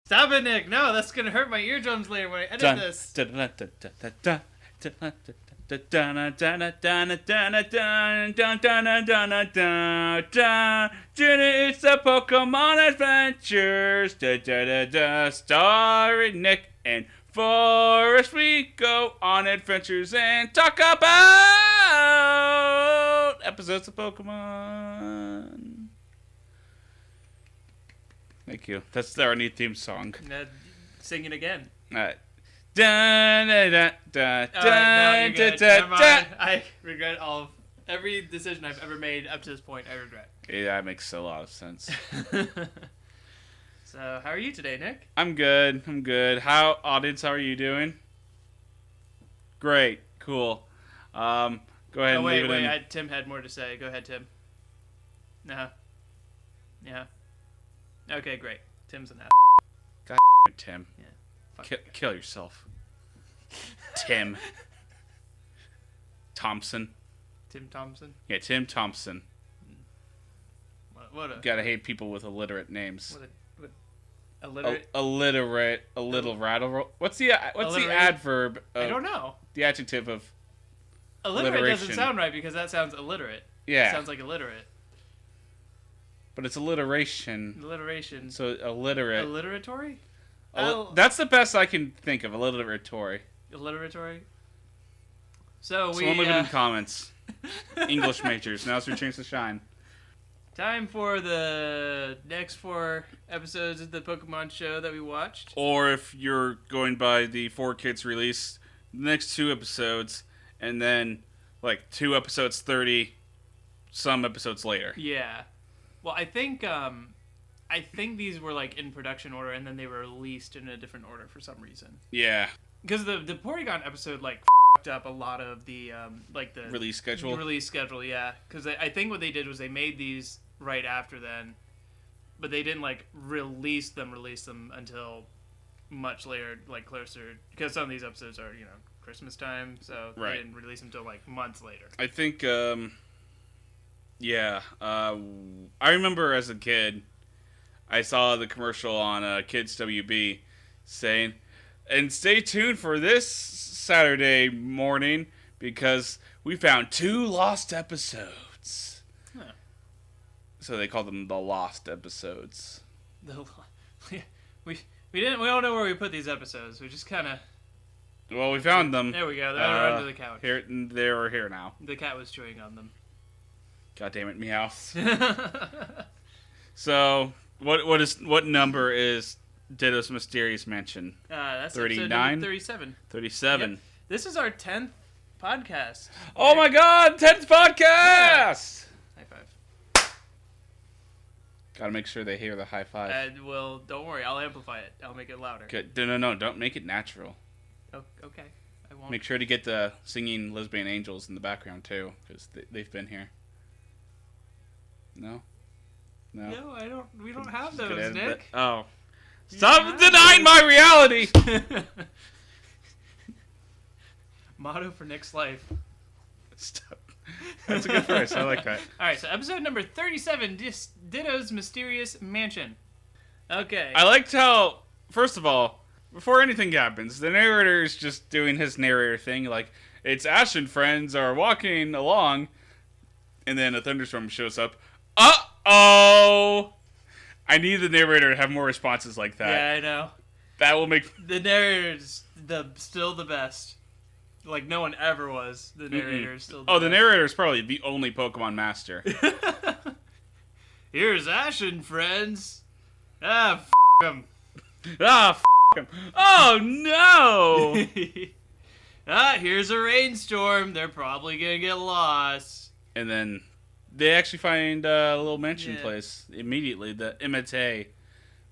Stop it, Nick. No, that's going to hurt my eardrums later when I edit this. It's the Pokemon Adventures. Starring Nick and Forrest. We go on adventures and talk about episodes of Pokemon. Thank you. That's our new theme song. Sing it again. All right. Never mind. I regret every decision I've ever made up to this point. I regret. Yeah, that makes a lot of sense. So, how are you today, Nick? I'm good. How are you doing? Great. Cool. Go ahead and leave it in. Tim had more to say. Go ahead, Tim. No. Yeah. Okay, great. Tim's an ass. God Tim. Yeah. Kill yourself. Tim. Thompson. Tim Thompson? Yeah, Tim Thompson. What a... Gotta hate people with illiterate names. Illiterate? Illiterate. A little rattle. What's the adverb? I don't know. The adjective of illiterate doesn't sound right because that sounds illiterate. Yeah. It sounds like illiterate. But it's alliteration. Alliteration. So illiterate. Alliteratory? That's the best I can think of. Alliteratory. Alliteratory? So Someone leave it in the comments. English majors. Now's your chance to shine. Time for the next 4 episodes of the Pokemon show that we watched. Or if you're going by the 4Kids release, the next 2 episodes, and then like 2 episodes 30 some episodes later. Yeah. Well, I think these were like in production order, and then they were released in a different order for some reason. Yeah. Because the Porygon episode like fucked up a lot of the like the release schedule. Yeah. Because I think what they did was they made these right after then, but they didn't like release them until much later, like closer. Because some of these episodes are Christmas time, so right. They didn't release them until like months later. I think. Yeah, I remember as a kid, I saw the commercial on Kids WB saying, and stay tuned for this Saturday morning because we found 2 lost episodes. Huh. So they called them the lost episodes. We don't know where we put these episodes. We just kind of. Well, we found them. There we go. They're under the couch. They're here now. The cat was chewing on them. God damn it, Meowth. So, what number is Ditto's Mysterious Mansion? That's 39? 37. 37. Yep. This is our 10th podcast. Oh my god, 10th podcast! Yeah. High five. Gotta make sure they hear the high five. Well, don't worry, I'll amplify it. I'll make it louder. Good. No, don't make it natural. Oh, okay. I won't. Make sure to get the singing lesbian angels in the background too, because they've been here. No, I don't. We don't have those, Nick. Oh, stop denying my reality. Motto for Nick's life. Stop. That's a good phrase. I like that. All right, so episode number 37, Ditto's Mysterious Mansion. Okay. I liked how, first of all, before anything happens, the narrator is just doing his narrator thing, like it's Ash and friends are walking along, and then a thunderstorm shows up. Uh-oh! I need the narrator to have more responses like that. Yeah, I know. That will make... The narrator's still the best. Like, no one ever was. The narrator's still the best. Oh, the narrator's probably the only Pokemon master. Here's Ash and friends. Ah, f*** them. Ah, f*** him. Oh, no! Here's a rainstorm. They're probably gonna get lost. And then... They actually find a little mansion place immediately. The Imite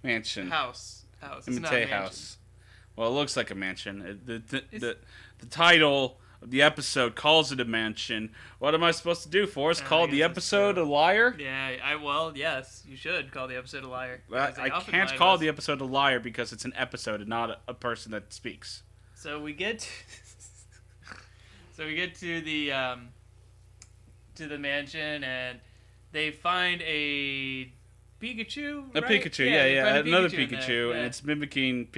Mansion. House. Imite House. Well, it looks like a mansion. The title of the episode calls it a mansion. What am I supposed to do, Forrest? Call the episode a liar? Yeah, yes, you should call the episode a liar. I can't call the episode a liar because it's an episode and not a person that speaks. So we get to the mansion, and they find a Pikachu, A right? Pikachu, you yeah. find a Another in there, Pikachu, yeah. and it's mimicking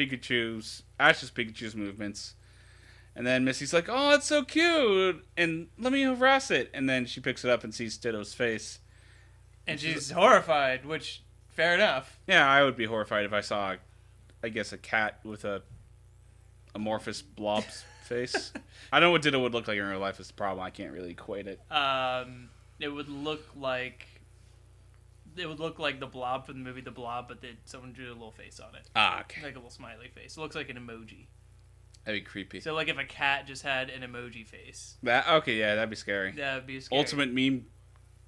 Ash's Pikachu's movements. And then Missy's like, "Oh, it's so cute," and let me harass it. And then she picks it up and sees Ditto's face. And she's horrified, which, fair enough. Yeah, I would be horrified if I saw, I guess, a cat with a amorphous blob's face. I know what Ditto would look like in real life is the problem. I can't really equate it. It would look like the Blob from the movie The Blob, but someone drew a little face on it. Ah, okay. Like a little smiley face. It looks like an emoji. That'd be creepy. So, like, if a cat just had an emoji face. That'd be scary. That would be scary. Ultimate meme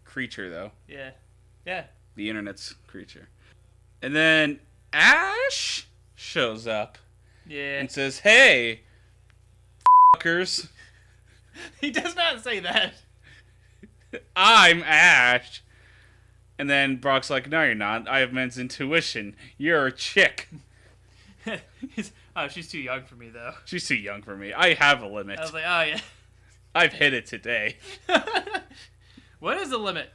creature, though. Yeah. Yeah. The internet's creature. And then Ash shows up. Yeah. And says, "Hey, fuckers." He does not say that. I'm Ash. And then Brock's like, "No, you're not. I have men's intuition. You're a chick." She's too young for me, though. She's too young for me. I have a limit. I was like, oh, yeah. I've hit it today. What is the limit?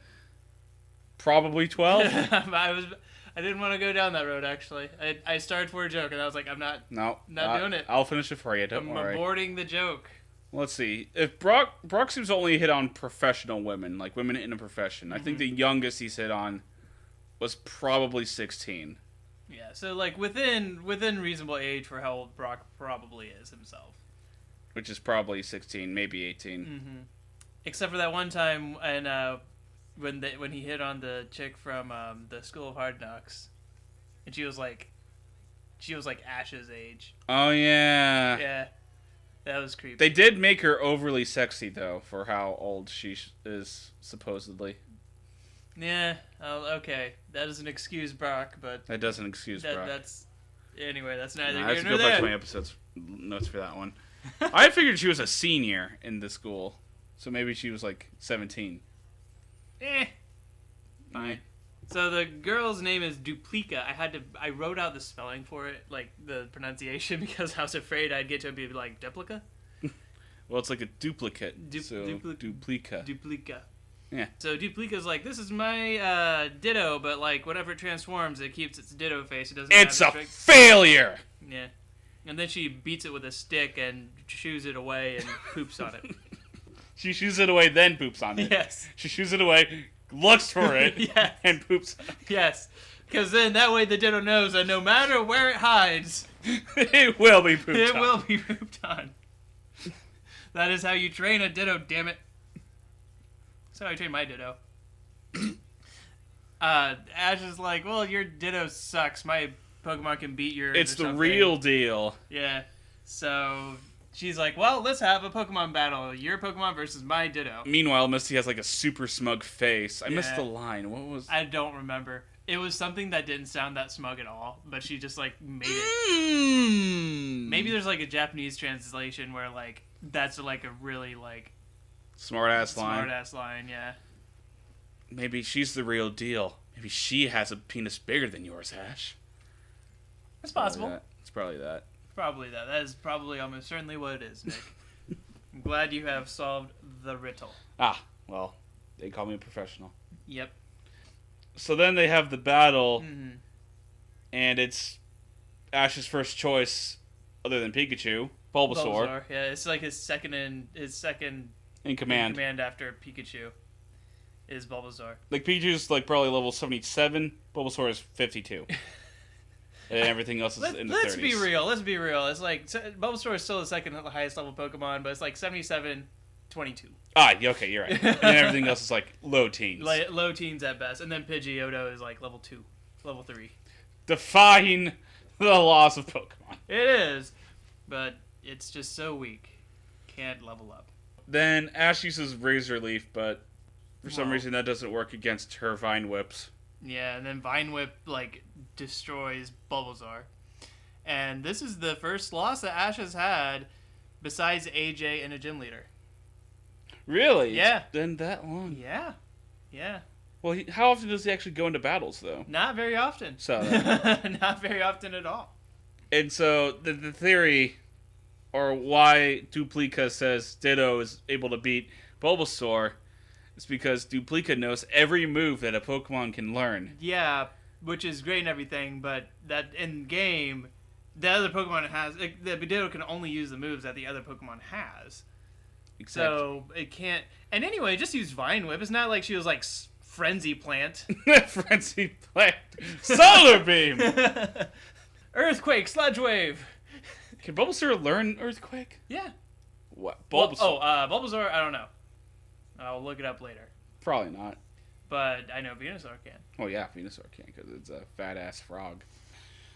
Probably 12? I didn't want to go down that road, actually. I started for a joke, and I was like, I'm not doing it. I'll finish it for you. Don't I'm worry. aborting the joke. Let's see. If Brock seems to only hit on professional women, like women in a profession. I think the youngest he's hit on was probably 16. Yeah, so like within reasonable age for how old Brock probably is himself. Which is probably 16, maybe 18. Mm-hmm. Except for that one time when he hit on the chick from the School of Hard Knocks, and she was like Ash's age. Oh yeah. Yeah, that was creepy. They did make her overly sexy though for how old she is supposedly. Yeah. Okay. That doesn't excuse Brock, but That doesn't excuse Brock. That's neither I have here to nor go back there. to my episodes notes for that one. I figured she was a senior in the school, so maybe she was like 17. Fine. So the girl's name is Duplica. I wrote out the spelling for it, like the pronunciation, because I was afraid I'd get to be like Duplica. Well, it's like a duplicate. Duplica. Duplica. Yeah. So Duplica's like, this is my Ditto, but like whenever it transforms, it keeps its Ditto face. It doesn't. It's have a strict... failure. Yeah. And then she beats it with a stick and shoos it away and poops on it. She shoos it away, then poops on it. Yes. She shoos it away, looks for it, Yes. and poops. Yes. Because then that way the Ditto knows that no matter where it hides, it will be pooped on. it will be pooped on. That is how you train a Ditto, damn it. That's how I train my Ditto. Ash is like, well, your Ditto sucks. My Pokemon can beat yours. It's or the something. real deal. Yeah. So she's like, well, let's have a Pokemon battle. Your Pokemon versus my Ditto. Meanwhile, Misty has like a super smug face. I missed Yeah. the line. What was? I don't remember. It was something that didn't sound that smug at all, but she just like made it. Maybe there's like a Japanese translation where like that's like a really like Smart ass line. smart ass line, yeah. Maybe she's the real deal. Maybe she has a penis bigger than yours, Ash. It's possible. It's probably that. Probably that. That is probably almost certainly what it is, Nick. I'm glad you have solved the riddle. Ah, well, they call me a professional. Yep. So then they have the battle, Mm-hmm. and it's Ash's first choice, other than Pikachu, Bulbasaur. Yeah, it's like his second in command. in command after Pikachu is Bulbasaur. Like Pikachu's like probably level 77, Bulbasaur is 52. And everything else is in the 30s. Let's be real. Let's be real. It's like Bulbasaur is still the second highest level Pokemon, but it's like 77, 22. Ah, okay, you're right. And then everything else is like low teens. Like, low teens at best, and then Pidgeotto is like level 2, level 3. Defying the laws of Pokemon. It is, but it's just so weak. Can't level up. Then Ash uses Razor Leaf, but for some reason that doesn't work against her Vine Whips. Yeah, and then Vine Whip like destroys Bulbasaur. And this is the first loss that Ash has had besides AJ and a gym leader. Really? Yeah. It's been that long? Yeah. Yeah. Well, how often does he actually go into battles, though? Not very often. So, Not very often at all. and so the theory, or why Duplica says Ditto is able to beat Bulbasaur, is because Duplica knows every move that a Pokemon can learn. Yeah, which is great and everything, but that in game, the other Pokemon the Ditto can only use the moves that the other Pokemon has. Exactly. So it can't. And anyway, just use Vine Whip. It's not like she was like Frenzy Plant. Frenzy Plant. Solar Beam! Earthquake, Sludge Wave. Can Bulbasaur learn Earthquake? Yeah. What? Bulbasaur. Bulbasaur, I don't know. I'll look it up later. Probably not. But I know Venusaur can. Oh yeah, Venusaur can because it's a fat ass frog.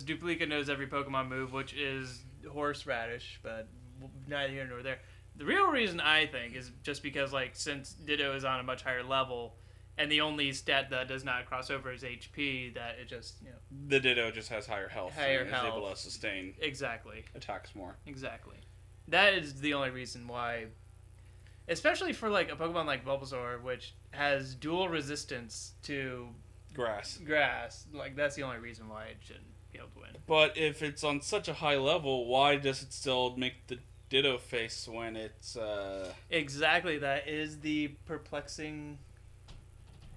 Duplica knows every Pokemon move, which is Horseradish, but neither here nor there. The real reason I think is just because, like, since Ditto is on a much higher level, and the only stat that does not cross over is HP, that it just, The Ditto just has higher health. Higher and health. is able to sustain Exactly. attacks more. Exactly. That is the only reason why, especially for, like, a Pokemon like Bulbasaur, which has dual resistance to Grass. Like, that's the only reason why it shouldn't be able to win. But if it's on such a high level, why does it still make the Ditto face when it's Exactly, that is the perplexing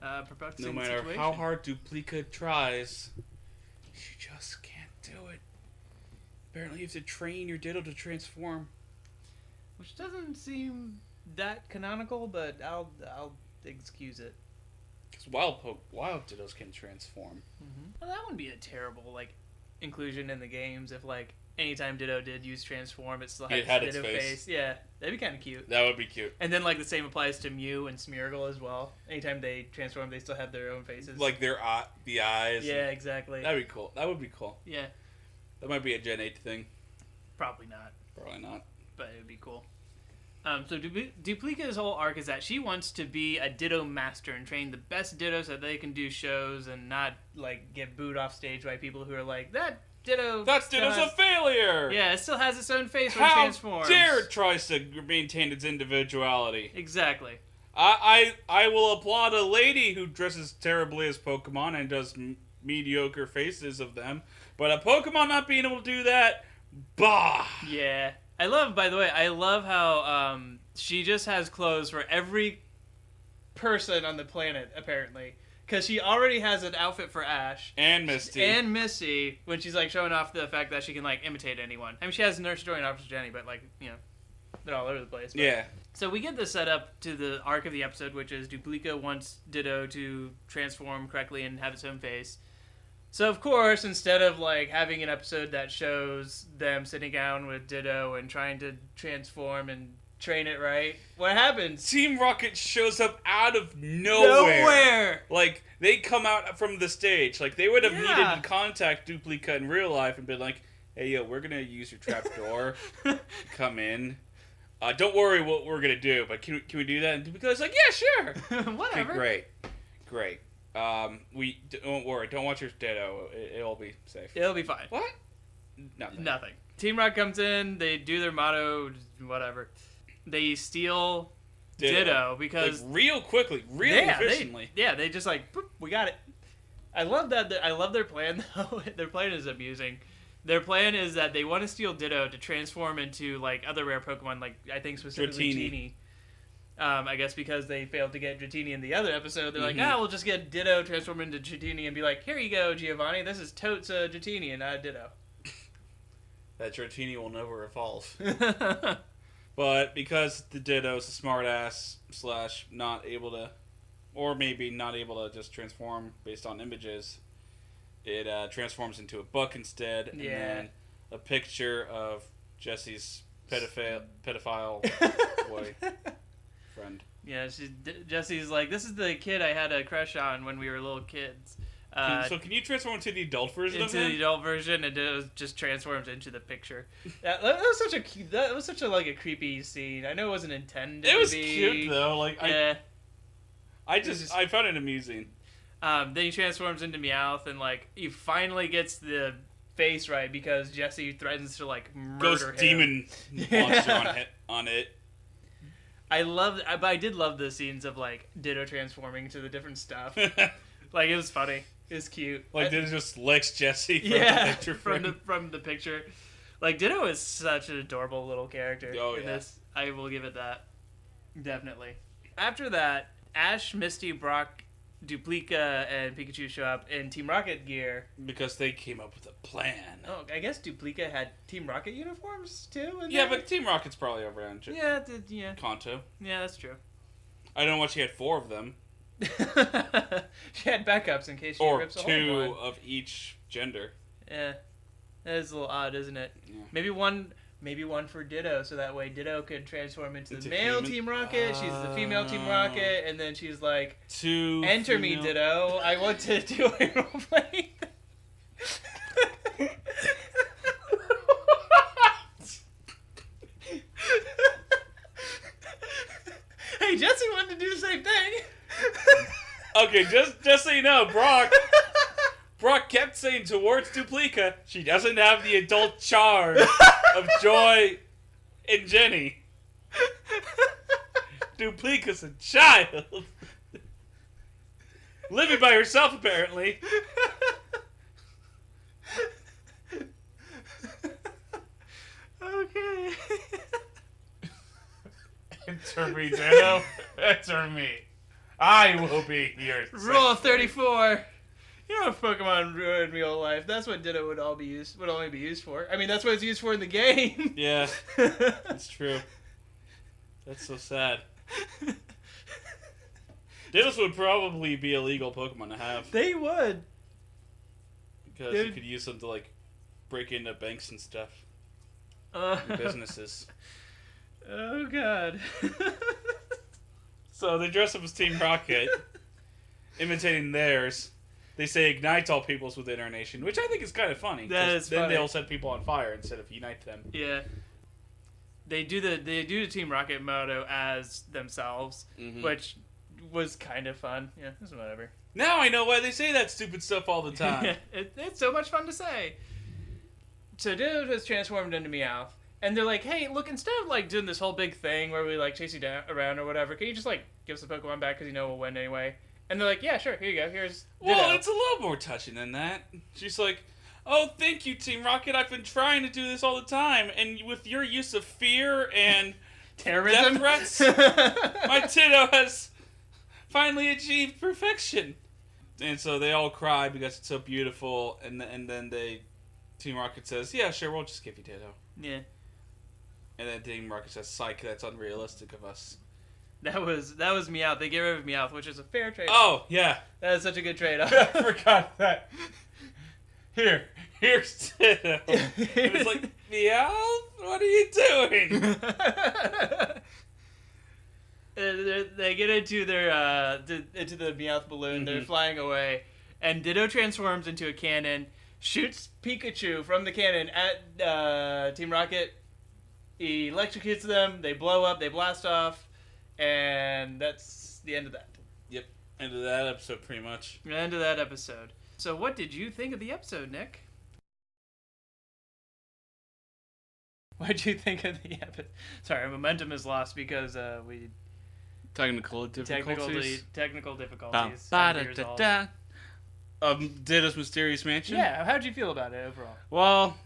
no matter situation. how hard Duplica tries, she just can't do it. Apparently you have to train your Ditto to transform. Which doesn't seem that canonical, but I'll excuse it. Because wild Dittos can transform. Well, that wouldn't be a terrible, like, inclusion in the games if, like, anytime Ditto did use transform, it still had its Ditto face. Yeah, that'd be kind of cute. That would be cute. And then, like, the same applies to Mew and Smeargle as well. Anytime they transform, they still have their own faces. Like the eyes. Yeah, exactly. That'd be cool. That would be cool. Yeah. That might be a Gen 8 thing. Probably not. Probably not. But it would be cool. So Duplica's whole arc is that she wants to be a Ditto master and train the best Dittos so that they can do shows and not, like, get booed off stage by people who are like, that Ditto's a failure! Yeah, it still has its own face when it transforms. How dare it tries to maintain its individuality. Exactly. I will applaud a lady who dresses terribly as Pokemon and does mediocre faces of them, but a Pokemon not being able to do that, bah! Yeah. By the way, I love how she just has clothes for every person on the planet, apparently. Because she already has an outfit for Ash. And Misty. And Misty, when she's, like, showing off the fact that she can, like, imitate anyone. I mean, she has Nurse Joy and Officer Jenny, but, like, they're all over the place. But. Yeah. So we get the setup to the arc of the episode, which is Duplica wants Ditto to transform correctly and have its own face. So, of course, instead of, like, having an episode that shows them sitting down with Ditto and trying to transform and train it right, what happens? Team Rocket shows up out of nowhere. Like, they come out from the stage. Like, they would have needed to contact Duplica in real life and been like, hey, yo, we're going to use your trapdoor. Come in. Don't worry what we're going to do, but can we do that? And Duplica's like, yeah, sure. Whatever. Okay, great. We don't worry. Don't watch your Ditto. It'll be safe. It'll be fine. What? Nothing. Team Rocket comes in. They do their motto, whatever. They steal Ditto because like, real quickly, really efficiently. They just like boop, we got it. I love that. I love their plan though. Their plan is amusing. Their plan is that they want to steal Ditto to transform into like other rare Pokemon, like I think specifically Genie. I guess because they failed to get Dratini in the other episode, they're like, we'll just get Ditto transform into Dratini and be like, here you go, Giovanni, this is totes Dratini and not Ditto. That Dratini will never evolve. But because the Ditto is a smartass / not able to, or maybe not able to just transform based on images, it transforms into a book instead, and then a picture of Jesse's pedophile boy friend. Yeah, Jesse's like, this is the kid I had a crush on when we were little kids. So can you transform into the adult version of him? Into the adult version, and it just transforms into the picture. That was such a like a creepy scene. I know it wasn't intended. It was to be cute though. Like yeah. I found it amusing. Then he transforms into Meowth, and like he finally gets the face right because Jesse threatens to like murder him. Demon monster on it. I did love the scenes of like Ditto transforming to the different stuff. Like it was funny. It was cute. Like Ditto just licks Jesse from the picture from the picture. Like Ditto is such an adorable little character in this. I will give it that. Definitely. After that, Ash, Misty, Brock, Duplica and Pikachu show up in Team Rocket gear. Because they came up with a plan. Oh, I guess Duplica had Team Rocket uniforms too. Yeah, but Team Rocket's probably around. Yeah. Kanto. Yeah, that's true. I don't know why she had 4 of them. She had backups in case she Or rips a 2 whole one. of each gender. Yeah, that is a little odd, isn't it? Yeah. Maybe one for Ditto, so that way Ditto could transform into the male human? Team Rocket. She's the female Team Rocket, and then she's like, Enter me, Ditto. I want to do a role play. Hey, Jesse wanted to do the same thing. Okay, just so you know, Brock kept saying towards Duplica, she doesn't have the adult charm of Joy and Jenny. Duplica's a child. Living by herself, apparently. Okay. Enter me, Ditto. Enter me. I will be your Rule 34. You know, if Pokemon ruin real life, that's what Ditto would only be used for. I mean, that's what it's used for in the game. Yeah, that's true. That's so sad. Dittos would probably be a legal Pokemon to have. They would. Because you could use them to, like, break into banks and stuff. And businesses. Oh, God. So they dress up as Team Rocket, imitating theirs. They say ignites all peoples within our nation, which I think is kind of funny. That is then funny. they'll set people on fire instead of unite them. Yeah. They do the Team Rocket motto as themselves, which was kind of fun. Yeah, it's whatever. Now I know why they say that stupid stuff all the time. It's so much fun to say. So Ditto was transformed into Meowth, and they're like, "Hey, look! Instead of like doing this whole big thing where we like chase you down around or whatever, can you just like give us the Pokemon back because you know we'll win anyway?" And they're like, "Yeah, sure. Here you go. Here's Ditto." Well, it's a little more touching than that. She's like, "Oh, thank you, Team Rocket. I've been trying to do this all the time, and with your use of fear and terrorism death threats, my Ditto has finally achieved perfection." And so they all cry because it's so beautiful, and then Team Rocket says, "Yeah, sure, we'll just give you Ditto." Yeah. And then Team Rocket says, "Psych, that's unrealistic of us." That was Meowth. They get rid of Meowth, which is a fair trade-off. Oh, yeah. That is such a good trade-off. I forgot that. Here's Ditto. It was like, Meowth, what are you doing? They get into into the Meowth balloon. They're flying away, and Ditto transforms into a cannon, shoots Pikachu from the cannon at Team Rocket. He electrocutes them. They blow up. They blast off, and that's the end of that. Yep, end of that episode, pretty much. End of that episode. So, what did you think of the episode, Nick? What did you think of the episode? Sorry, momentum is lost because we. Technical difficulties. Technical difficulties. Ditto's Mysterious Mansion? Yeah, how'd you feel about it overall? Well,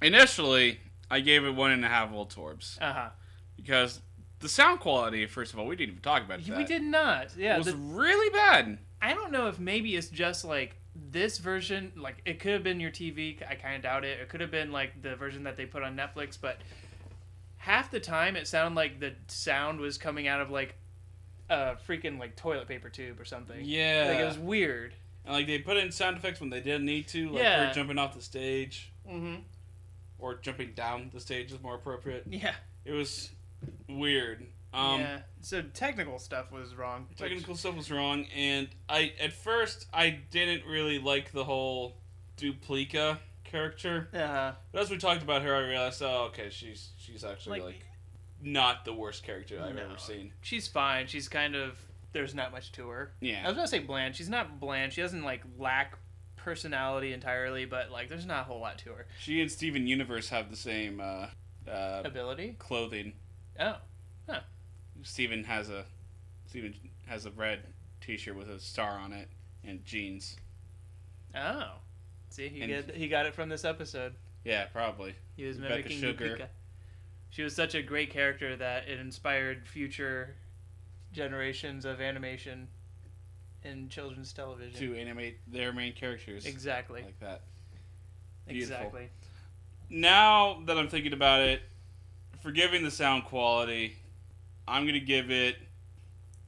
initially, I gave it 1.5 Voltorbs. Uh-huh. Because the sound quality, first of all, we didn't even talk about that. We did not. Yeah, it was really bad. I don't know if maybe it's just, like, this version, like, it could have been your TV. I kind of doubt it. It could have been, like, the version that they put on Netflix, but half the time it sounded like the sound was coming out of, like, a freaking, like, toilet paper tube or something. Yeah. Like, it was weird. And, like, they put in sound effects when they didn't need to, like her jumping off the stage. Mm-hmm. Or jumping down the stage is more appropriate. Yeah. It was weird. Yeah. So technical stuff was wrong. Technical stuff was wrong, and at first I didn't really like the whole Duplica character. Uh-huh. But as we talked about her, I realized, oh, okay, she's actually like not the worst character I've ever seen. She's fine. She's kind of, there's not much to her. Yeah. I was gonna say bland. She's not bland. She doesn't like lack personality entirely, but like there's not a whole lot to her. She and Steven Universe have the same ability clothing. Oh. Huh. Steven has a red t-shirt with a star on it and jeans. Oh. See, he got it from this episode. Yeah, probably. He was mimicking Duplica. She was such a great character that it inspired future generations of animation. in children's television. To animate their main characters. Exactly. Like that. Beautiful. Exactly. Now that I'm thinking about it, forgiving the sound quality, I'm going to give it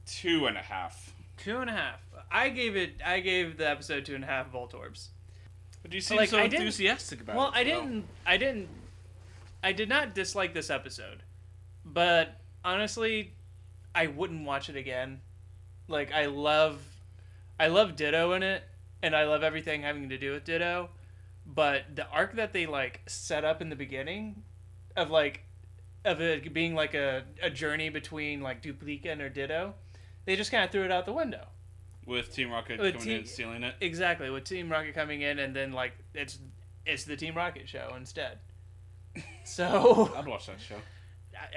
2.5. 2.5. I gave the episode 2.5 Voltorbs. But you seem Like, so I didn't- enthusiastic about Well, it. I did not dislike this episode, but honestly, I wouldn't watch it again. Like, I love Ditto in it, and I love everything having to do with Ditto, but the arc that they like set up in the beginning of it being like a journey between like Duplica or Ditto, they just kind of threw it out the window. With Team Rocket coming in and stealing it? Exactly, with Team Rocket coming in, and then like it's the Team Rocket show instead. So I'd watch that show.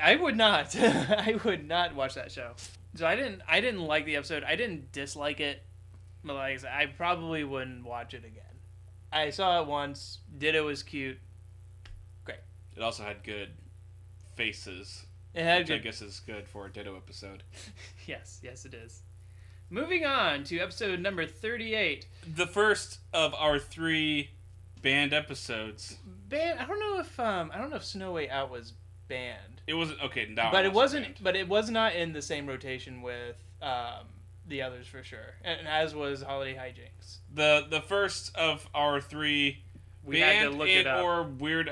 I would not. I would not watch that show. So I didn't like the episode. I didn't dislike it, but like I said, I probably wouldn't watch it again. I saw it once. Ditto was cute. Great. It also had good faces. It had which good. I guess is good for a Ditto episode. Yes, it is. Moving on to episode number 38. The first of our 3 banned episodes. I don't know if Snow Way Out was banned. It wasn't okay. Now, But it wasn't. Banned. But it was not in the same rotation with the others for sure, and as was Holiday Hi-Jynx. The first of our 3 We had to banned look it up. or weird.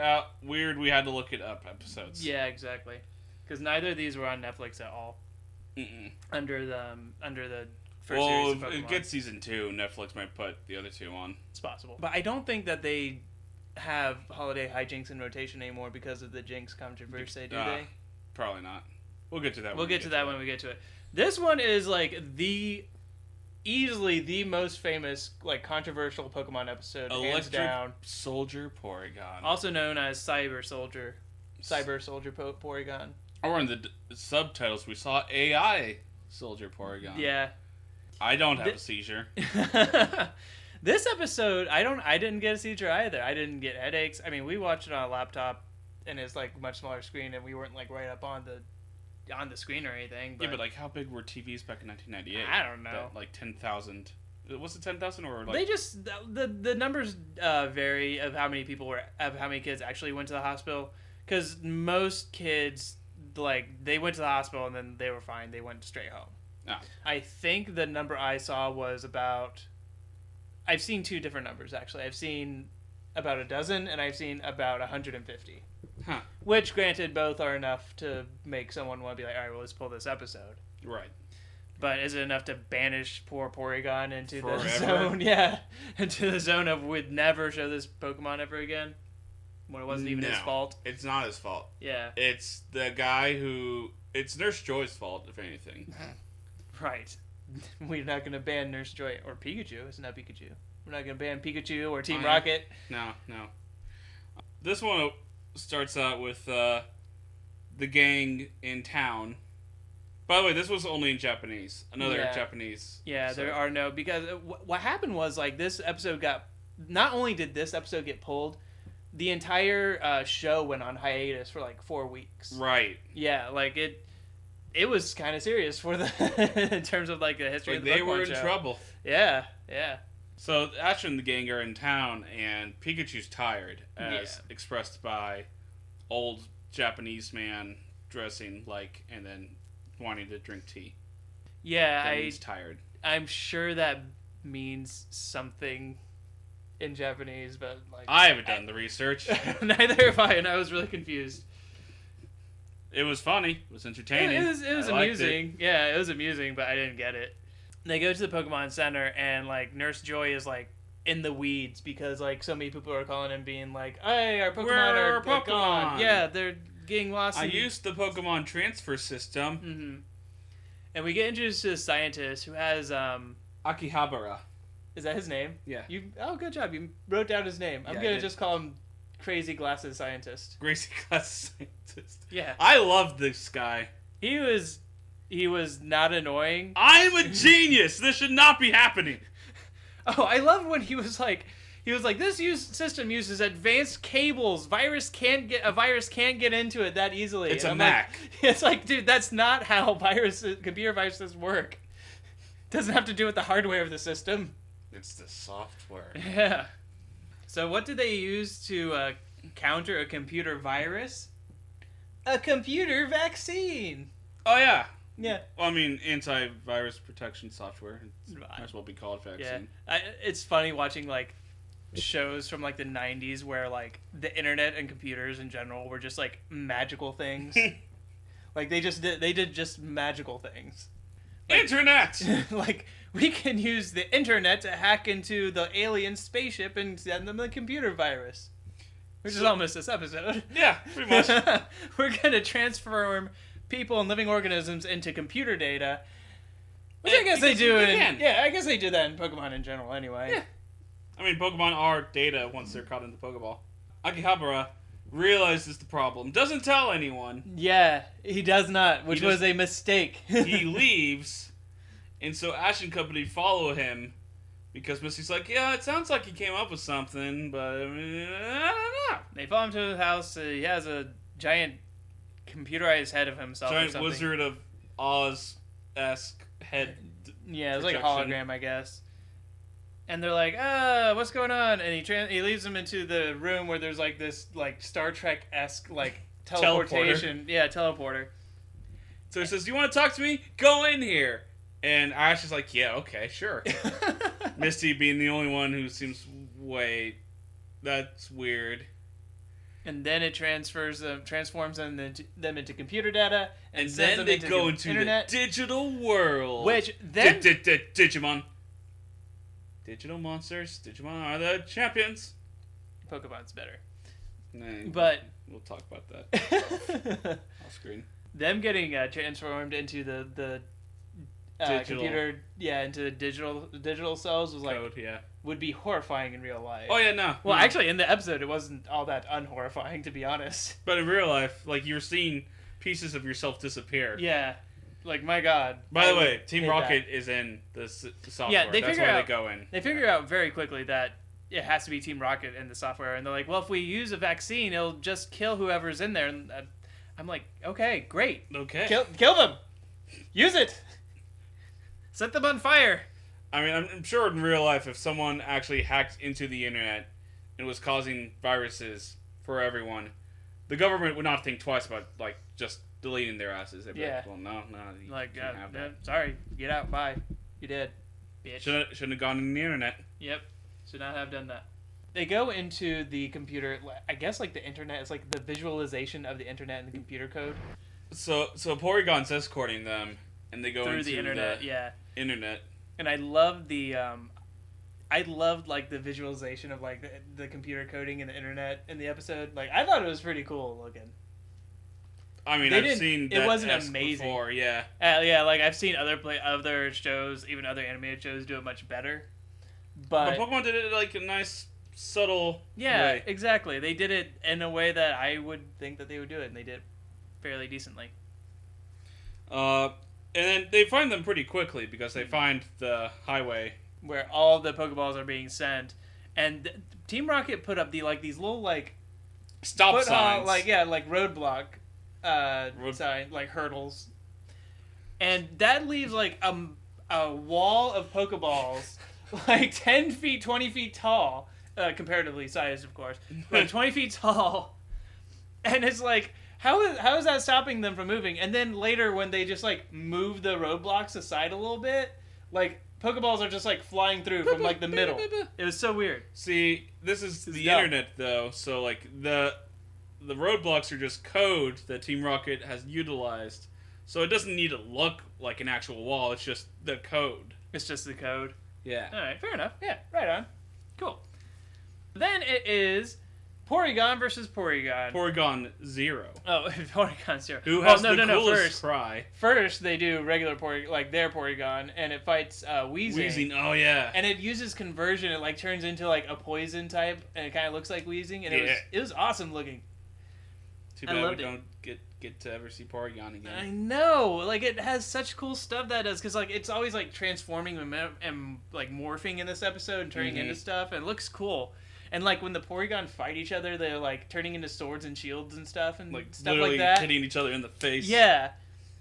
We had to look it up episodes. Yeah, exactly. Because neither of these were on Netflix at all. Mm-mm. Under the first Well, series if of it Pokemon. gets season 2, Netflix might put the other 2 on. It's possible, but I don't think that they have Holiday Hi-Jynx in rotation anymore because of the Jinx controversy. Do they? Probably not. We'll get to that. We'll get to that when we get to it. This one is like easily the most famous, like, controversial Pokemon episode, hands Electric down. Soldier Porygon. Also known as Cyber Soldier Porygon. Or in the subtitles, we saw AI Soldier Porygon. Yeah. I don't have a seizure. This episode, I didn't get a seizure either. I didn't get headaches. I mean, we watched it on a laptop, and it's like much smaller screen, and we weren't like right up on the screen or anything. But Yeah, but like, how big were TVs back in 1998? I don't know. That, like 10,000. Was it 10,000 or like? They just the numbers vary of how many kids actually went to the hospital, because most kids, like, they went to the hospital and then they were fine. They went straight home. Ah. I think the number I saw was about. I've seen 2 different numbers actually. I've seen about a dozen, and I've seen about 150. Huh. Which, granted, both are enough to make someone want to be like, all right, well, let's pull this episode. Right. But is it enough to banish poor Porygon into Forever? the zone? Yeah, into the zone of we'd never show this Pokemon ever again, when it wasn't even his No. fault. It's not his fault. Yeah, It's the guy who. It's Nurse Joy's fault, if anything. right. We're not gonna ban Nurse Joy or Pikachu. It's not Pikachu. We're not gonna ban Pikachu or Team Oh, yeah. Rocket. No. This one starts out with the gang in town. By the way, this was only in Japanese. Another Yeah. Japanese. Yeah, so- there are no, because what happened was, like, this episode not only did this episode get pulled, the entire show went on hiatus for like 4 weeks. Right. Yeah, like it was kind of serious for the in terms of like the history Like of the they Pokemon were in show. trouble. Yeah. So Ash and the gang are in town, and Pikachu's tired, as Yeah. expressed by old Japanese man dressing like, and then wanting to drink tea. Yeah, He's tired. I'm sure that means something in Japanese, but like I haven't done the research. neither have I, and I was really confused. It was funny. It was entertaining. It was I liked amusing. Yeah, it was amusing, but I didn't get it. They go to the Pokemon Center, and like Nurse Joy is like in the weeds because like so many people are calling and being like, "Hey, our Pokemon Where are are like, Pokemon?" gone." Yeah, they're getting lost. I used the Pokemon transfer system. Mm-hmm. And we get introduced to a scientist who has Akihabara. Is that his name? Yeah. Good job. You wrote down his name. I'm Yeah, I gonna did. just call him Crazy Glasses Scientist. Gracie Class scientist. Yeah. I love this guy. He was not annoying. I'm a genius. This should not be happening. Oh, I love when he was like, this system uses advanced cables. A virus can't get into it that easily. It's And a I'm Mac. Like, it's like, dude, that's not how computer viruses work. Doesn't have to do with the hardware of the system. It's the software. Yeah. So what did they use to counter a computer virus? A computer vaccine. Oh, yeah. Yeah. Well, I mean, antivirus protection software. It might as well be called vaccine. Yeah. It's funny watching, like, shows from, like, the 90s where, like, the internet and computers in general were just, like, magical things. Like, they did just magical things. Like, Internet! Like, we can use the internet to hack into the alien spaceship and send them a computer virus. Which is almost this episode. Yeah, pretty much. We're going to transform people and living organisms into computer data. Which I guess they do I guess they do that in Pokemon in general anyway. Yeah. I mean, Pokemon are data once they're caught in the Pokeball. Akihabara realizes the problem, doesn't tell anyone. Yeah, he does not, which was a mistake. He leaves, and so Ash and company follow him because Misty's like, yeah, it sounds like he came up with something, but I don't know. They follow him to his house. He has a giant computerized head of himself. Giant or something. Wizard of Oz-esque head. Yeah, it's projection. like a hologram, I guess. And they're like, what's going on? And he leads them into the room where there's like this like Star Trek-esque like teleportation. Teleporter. So he says, "Do you want to talk to me? Go in here." And Ash is like, "Yeah, okay, sure." Misty being the only one who seems, wait, that's weird. And then it transforms them into computer data, and sends then them they into go into internet, the digital world. which then Digimon. Digital monsters. Digimon are the champions. Pokemon's better. Nah, But we'll talk about that off screen. Them getting transformed into the computer, into digital cells was like Code, would be horrifying in real life. Oh yeah, no. Well, no. actually, in the episode, it wasn't all that unhorrifying, to be honest. But in real life, like you're seeing pieces of yourself disappear. Yeah, like my God. By the way, Team Rocket is in the software. Yeah, that's why they go in. They figure out very quickly that it has to be Team Rocket in the software, and they're like, well, if we use a vaccine, it'll just kill whoever's in there. And I'm like, okay, great. Okay. Kill them. Use it. Set them on fire. I mean, I'm sure in real life, if someone actually hacked into the internet and was causing viruses for everyone, the government would not think twice about, like, just deleting their asses. They'd be like, well, no, you can't have that. Sorry, get out, bye. You did, bitch. Shouldn't have gone in the internet. Yep, should not have done that. They go into the computer, I guess, like, the internet is like the visualization of the internet and the computer code. So Porygon's escorting them, and they go through into the internet, internet. And I loved I loved like the visualization of like the computer coding and the internet in the episode. Like I thought it was pretty cool looking. I mean, I've seen that it wasn't amazing before, yeah. Like I've seen other shows, even other animated shows, do it much better. But Pokemon did it like a nice, subtle way. Exactly. They did it in a way that I would think that they would do it, and they did it fairly decently. And then they find them pretty quickly because they find the highway where all the Pokeballs are being sent, and Team Rocket put up these little like stop signs, like roadblock sign, like hurdles, and that leaves like a wall of Pokeballs like 10 feet, 20 feet tall, comparatively sized, of course, but 20 feet tall, and it's like. How is that stopping them from moving? And then later, when they just like move the roadblocks aside a little bit, like Pokeballs are just like flying through from like the middle. It was so weird. See, this is the internet though, so like the roadblocks are just code that Team Rocket has utilized, so it doesn't need to look like an actual wall. It's just the code. It's just the code. Yeah. All right, fair enough. Yeah, right on. Cool. Then it is Porygon versus Porygon. Porygon 0. Oh, Porygon 0. Who has the coolest cry? First, they do regular their Porygon, and it fights Weezing. Weezing, oh yeah. And it uses conversion. It like turns into like a poison type, and it kind of looks like Weezing, and it was awesome looking. Too bad we don't get to ever see Porygon again. I know, like it has such cool stuff that it does, because like it's always like transforming and like morphing in this episode and turning into stuff, and it looks cool. And like when the Porygon fight each other, they're like turning into swords and shields and stuff and like stuff like that. Hitting each other in the face. Yeah,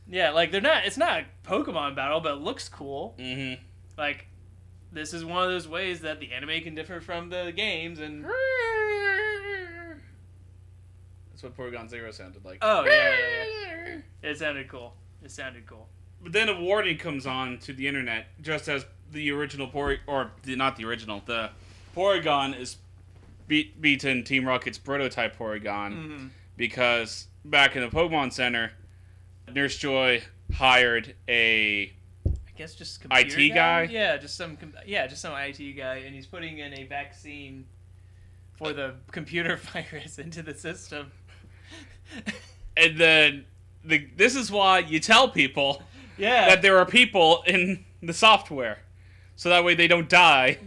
Yeah, like they're not. It's not a Pokemon battle, but it looks cool. Mm-hmm. Like, this is one of those ways that the anime can differ from the games, and that's what Porygon Zero sounded like. oh yeah. It sounded cool. But then a warning comes on to the internet, just as the original the Porygon is beaten Team Rocket's prototype Porygon, because back in the Pokemon Center, Nurse Joy hired a I guess just computer IT guy? Yeah, just some IT guy, and he's putting in a vaccine for the computer virus into the system. And then this is why you tell people Yeah. that there are people in the software, so that way they don't die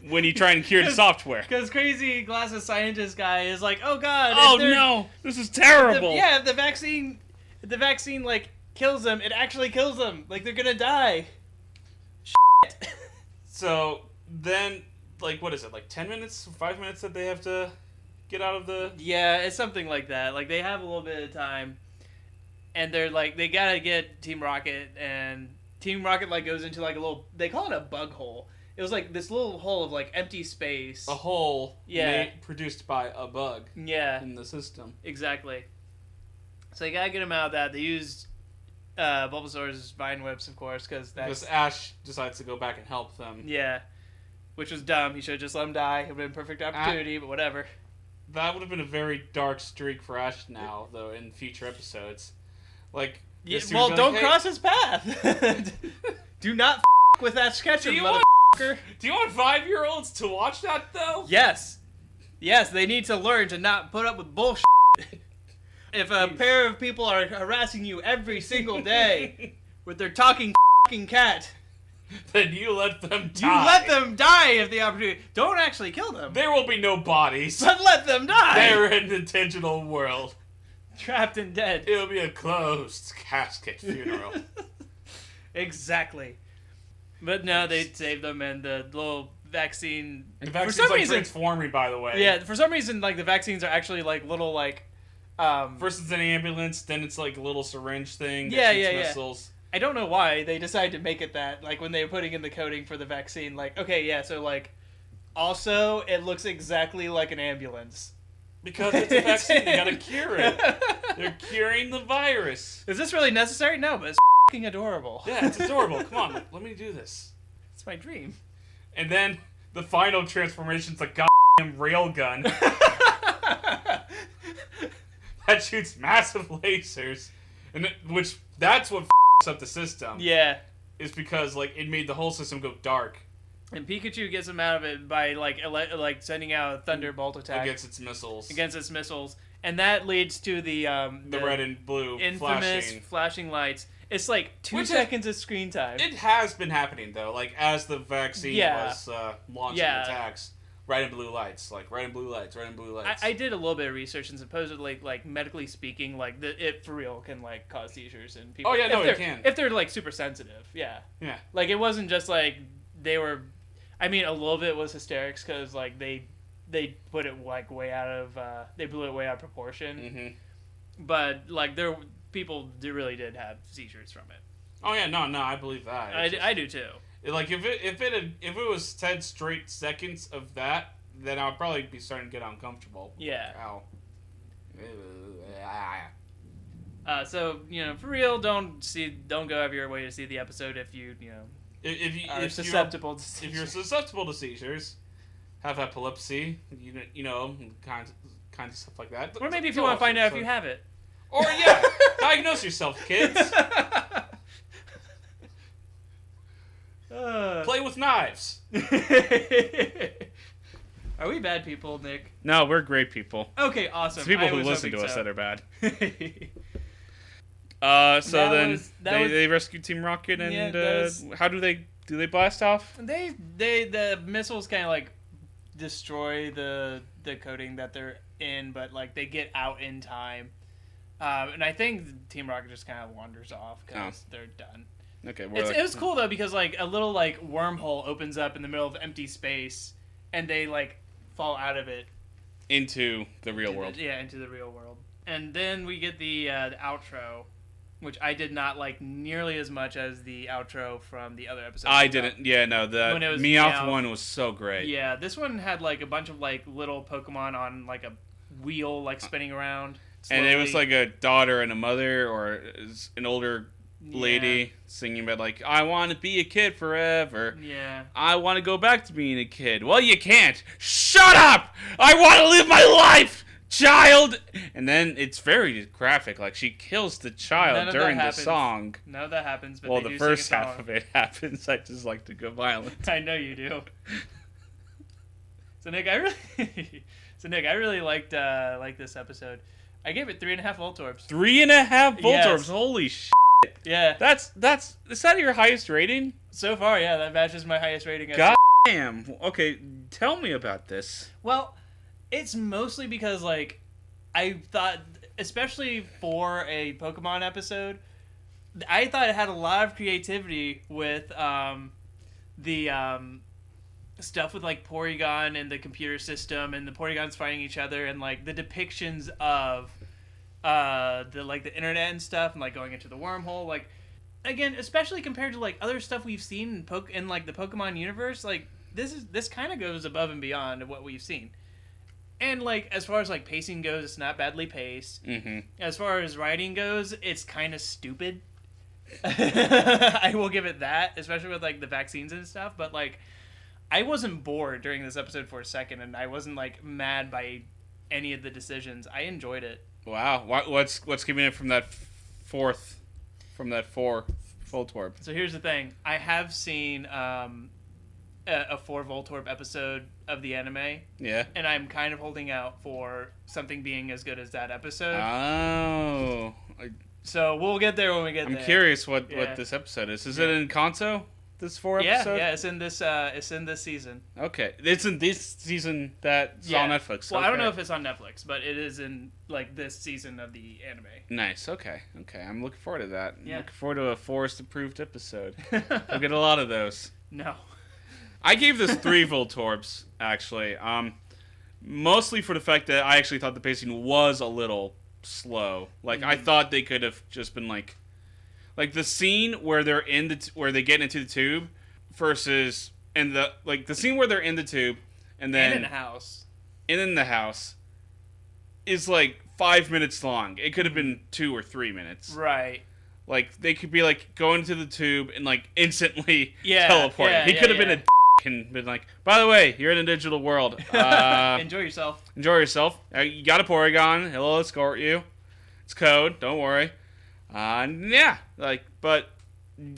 when you try and cure the software. Because crazy glasses scientist guy is like, oh god, Oh no, this is terrible. If the vaccine like kills them, it actually kills them. Like they're gonna die. Shit. So then, like, what is it? Like 10 minutes, 5 minutes that they have to get out of the. Yeah, it's something like that. Like they have a little bit of time, and they're like, they gotta get Team Rocket, and Team Rocket like goes into like a little. They call it a bug hole. It was like this little hole of like empty space. A hole Yeah. produced by a bug Yeah. in the system. Exactly. So you gotta get him out of that. They used Bulbasaur's Vine Whips, of course, because Ash decides to go back and help them. Yeah. Which was dumb. He should have just let him die. It would have been a perfect opportunity, but whatever. That would have been a very dark streak for Ash now, though, in future episodes. Like, Yeah, well, don't cross his path. Do not with that sketch, motherfucker. Do you want 5-year-olds to watch that, though? Yes. Yes, they need to learn to not put up with bullshit. If a pair of people are harassing you every single day with their talking cat, then you let them die. You let them die if the opportunity. Don't actually kill them. There will be no bodies. But let them die. They're in an intentional world. Trapped and dead. It'll be a closed casket funeral. Exactly. But no, they saved them, and the little vaccine. The vaccine's like transforming, by the way. Yeah, for some reason, like the vaccines are actually like little like. First it's an ambulance, then it's like a little syringe thing. Yeah, that shoots missiles. I don't know why they decided to make it that. Like when they were putting in the coding for the vaccine, like okay, yeah, so like, also it looks exactly like an ambulance. Because it's a vaccine, they gotta cure it. They're curing the virus. Is this really necessary? No, but it's f***ing adorable. Yeah, it's adorable. Come on, let me do this. It's my dream. And then the final transformation's a goddamn railgun that shoots massive lasers, and that's what f***s up the system. Yeah, is because like it made the whole system go dark. And Pikachu gets him out of it by like sending out a thunderbolt attack against its missiles. And that leads to the red and blue infamous flashing lights. It's like 2 seconds of screen time. It has been happening though, like as the vaccine was launching attacks. Red and blue lights, like red and blue lights, red and blue lights. I did a little bit of research, and supposedly, like medically speaking, like it for real can like cause seizures in people. Oh yeah, no, it can if they're like super sensitive. Yeah. Yeah. Like it wasn't just like they were. I mean, a little bit was hysterics because like they put it like way out of they blew it way out of proportion. Mm-hmm. But like people really did have seizures from it. Oh yeah, no, I believe that. I do too. Like if it was 10 straight seconds of that, then I would probably be starting to get uncomfortable. Yeah. Ow. So for real, don't go out of your way to see the episode if you are susceptible to seizures. If you're susceptible to seizures, have epilepsy, kind of stuff like that. Or maybe if you want to find out if you have it. Or yeah, diagnose yourself, kids. Play with knives. Are we bad people, Nick? No, we're great people. Okay, awesome. It's people who listen to us that are bad. They rescue Team Rocket, and how do they blast off? The missiles kind of like destroy the coating that they're in, but like they get out in time. And I think Team Rocket just kind of wanders off because they're done. Okay, it was cool though because like a little like wormhole opens up in the middle of empty space, and they like fall out of it into the real world. Into the real world. And then we get the outro, which I did not like nearly as much as the outro from the other episode. I didn't. Yeah, no, the Meowth one was so great. Yeah, this one had like a bunch of like little Pokemon on like a wheel, like spinning around. Slowly. And it was like a daughter and a mother, or an older lady singing about like, I want to be a kid forever. Yeah. I want to go back to being a kid. Well, you can't. Shut up! I want to live my life, child! And then it's very graphic. Like, she kills the child during the song. None of that happens. But well, the first half of it happens. I just like to go violent. I know you do. So Nick, I really liked this episode. I gave it 3.5 Voltorbs. 3.5 Voltorbs. Yes. Holy shit. Yeah. Is that your highest rating? So far, yeah, that matches my highest rating. God damn. Okay, tell me about this. Well, it's mostly because, like, I thought, especially for a Pokemon episode, I thought it had a lot of creativity with the stuff with, like, Porygon and the computer system and the Porygons fighting each other and, like, the depictions of the internet and stuff and, like, going into the wormhole. Like, again, especially compared to, like, other stuff we've seen in like, the Pokemon universe, like, this kind of goes above and beyond what we've seen. And, like, as far as, like, pacing goes, it's not badly paced. Mm-hmm. As far as writing goes, it's kind of stupid. I will give it that, especially with, like, the vaccines and stuff. But, like, I wasn't bored during this episode for a second, and I wasn't, like, mad by any of the decisions. I enjoyed it. Wow. What's keeping it from that four Voltorb? So here's the thing. I have seen a 4 Voltorb episode of the anime. Yeah. And I'm kind of holding out for something being as good as that episode. Oh. So we'll get there when we get there. I'm curious what this episode is. Is it in Kanto? This 4 episode? Yeah, it's in this season. Okay. It's in this season that's on Netflix. Well, okay. I don't know if it's on Netflix, but it is in, like, this season of the anime. Nice. Okay. I'm looking forward to that. Yeah. I'm looking forward to a Forest-approved episode. We'll get a lot of those. No. I gave this 3 Voltorbs, actually. Mostly for the fact that I actually thought the pacing was a little slow. Like, I thought they could have just been, like the scene where they're where they get into the tube versus the scene where they're in the tube and then in the house. And in the house is like 5 minutes long. It could have been 2 or 3 minutes. Right. Like, they could be like going to the tube and like instantly teleport. He could have been a and been like, by the way, you're in a digital world. Enjoy yourself. Enjoy yourself. You got a Porygon. He'll escort you. It's code. Don't worry. But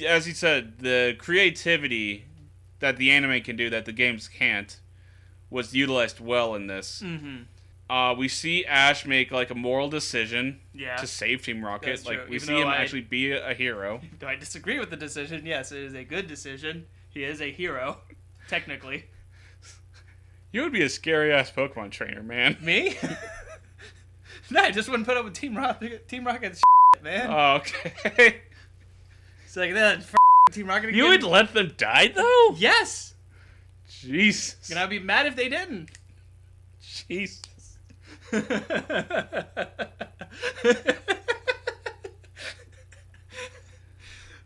as you said, the creativity that the anime can do that the games can't was utilized well in this. Mm-hmm. We see Ash make like a moral decision to save Team Rocket. That's like true. we Even see though him actually be a hero. Do I disagree with the decision? Yes, it is a good decision. He is a hero, technically. You would be a scary ass Pokemon trainer, man. Me? No, I just wouldn't put up with Team Rocket's shit, man. Oh, okay. It's like that. Team Rocket again. You would let them die, though? Yes. Jesus. And I'd be mad if they didn't. Jesus.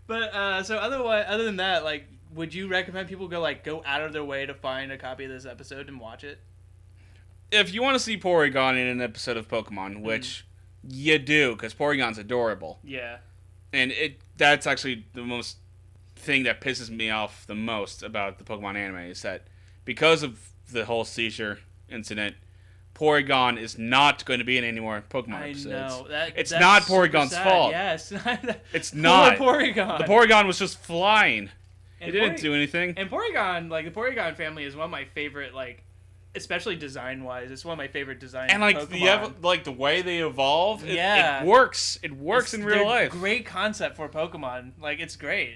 But so other than that, like, would you recommend people go out of their way to find a copy of this episode and watch it? If you want to see Porygon in an episode of Pokemon, which you do, because Porygon's adorable. Yeah. And that's actually the most thing that pisses me off the most about the Pokemon anime is that because of the whole seizure incident, Porygon is not going to be in any more Pokemon episodes. I know. It's not Porygon's fault. Yes. It's not. Poor Porygon. The Porygon was just flying. And it didn't do anything. And Porygon, like, the Porygon family is one of my favorite, like, especially design-wise, it's one of my favorite design and like Pokemon. the way they evolve, it works. It works in real life. Great concept for Pokemon. Like, it's great.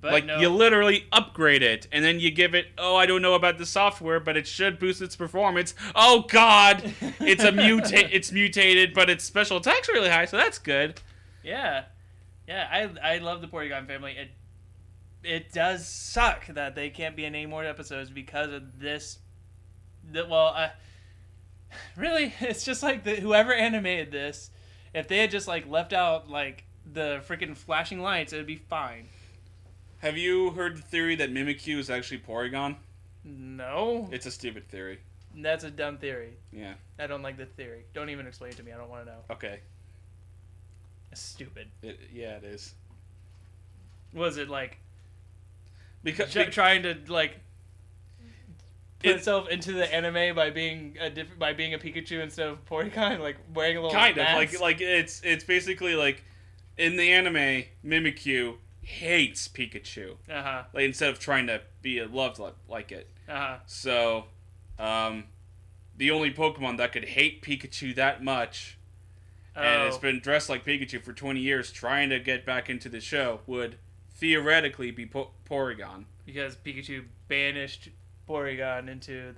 But like, no. you literally upgrade it, and then you give it, I don't know about the software, but it should boost its performance. Oh, God! It's mutated, but its special attack's really high, so that's good. Yeah. Yeah, I love the Porygon family. It does suck that they can't be in any more episodes because of this. Really, it's just like whoever animated this, if they had just, like, left out, like, the freaking flashing lights, it'd be fine. Have you heard the theory that Mimikyu is actually Porygon? No. It's a stupid theory. That's a dumb theory. Yeah. I don't like the theory. Don't even explain it to me. I don't want to know. Okay. It's stupid. Yeah, it is. Was it like because trying to like put itself into the anime by being a Pikachu instead of Porygon, like wearing a little kind mask? of like it's basically like in the anime, Mimikyu hates Pikachu. Like instead of trying to be loved like it. So, the only Pokemon that could hate Pikachu that much, and it's been dressed like Pikachu for 20 years, trying to get back into the show, would theoretically be Porygon. Because Pikachu banished Porygon into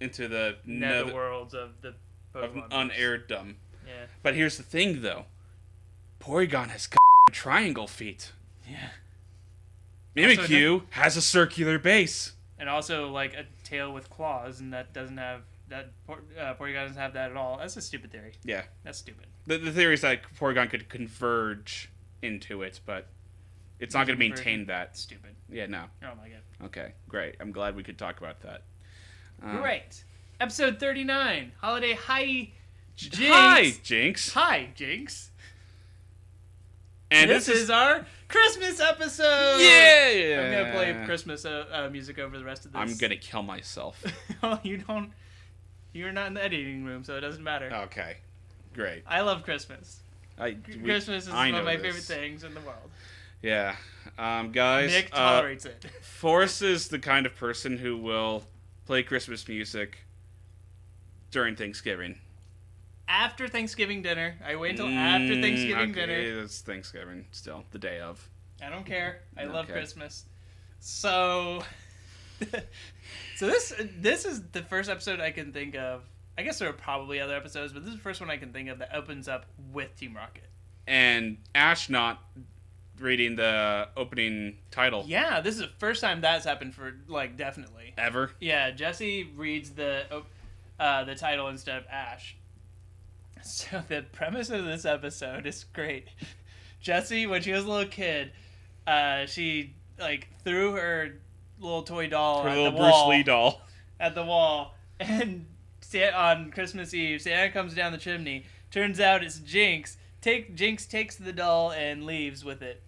the netherworlds of the Pokemon. Of unaireddom. Yeah. But here's the thing, though. Porygon has triangle feet. Yeah. Mimikyu has a circular base. And also, like, a tail with claws, and that doesn't have... Porygon doesn't have that at all. That's a stupid theory. Yeah. That's stupid. The theory is that Porygon could converge into it, but it's not going to maintain that. Stupid. Yeah, no. Oh, my God. Okay, great. I'm glad we could talk about that. Great. Episode 39. Holiday Hi-Jynx. Hi-Jynx. Hi-Jynx. And this is our Christmas episode. Yeah. I'm gonna play Christmas music over the rest of this. I'm gonna kill myself. Well, you don't. You're not in the editing room, so it doesn't matter. Okay, great. I love Christmas. Christmas is one of my favorite things in the world. Yeah, guys. Nick tolerates it. Forrest is the kind of person who will play Christmas music during Thanksgiving. After Thanksgiving dinner. I wait until after Thanksgiving dinner. It's Thanksgiving still, the day of. I don't care. I love Christmas. So, this is the first episode I can think of. I guess there are probably other episodes, but this is the first one I can think of that opens up with Team Rocket. And Ash not reading the opening title. Yeah, this is the first time that's happened for, like, definitely. Ever? Yeah, Jesse reads the title instead of Ash. So the premise of this episode is great. Jessie, when she was a little kid, she like threw her little toy doll at the wall. Bruce Lee doll at the wall, and on Christmas Eve, Santa comes down the chimney. Turns out it's Jinx. Jinx takes the doll and leaves with it,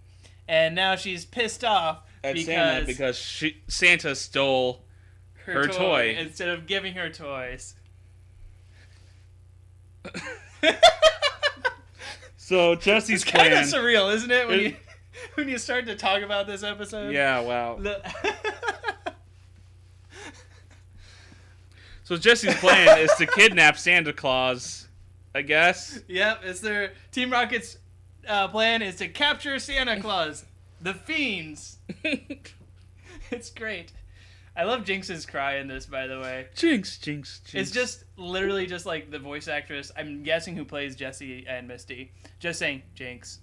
and now she's pissed off because Santa stole her toy instead of giving her toys. So Jesse's it's plan... kind of surreal, isn't it? When you start to talk about this episode. Yeah, wow. So Jesse's plan is to kidnap Santa Claus, I guess. Yep, it's their Team Rocket's plan is to capture Santa Claus, the fiends. It's great. I love Jinx's cry in this, by the way. Jinx, Jinx, Jinx. It's just literally just like the voice actress, I'm guessing who plays Jessie and Misty, just saying, Jinx.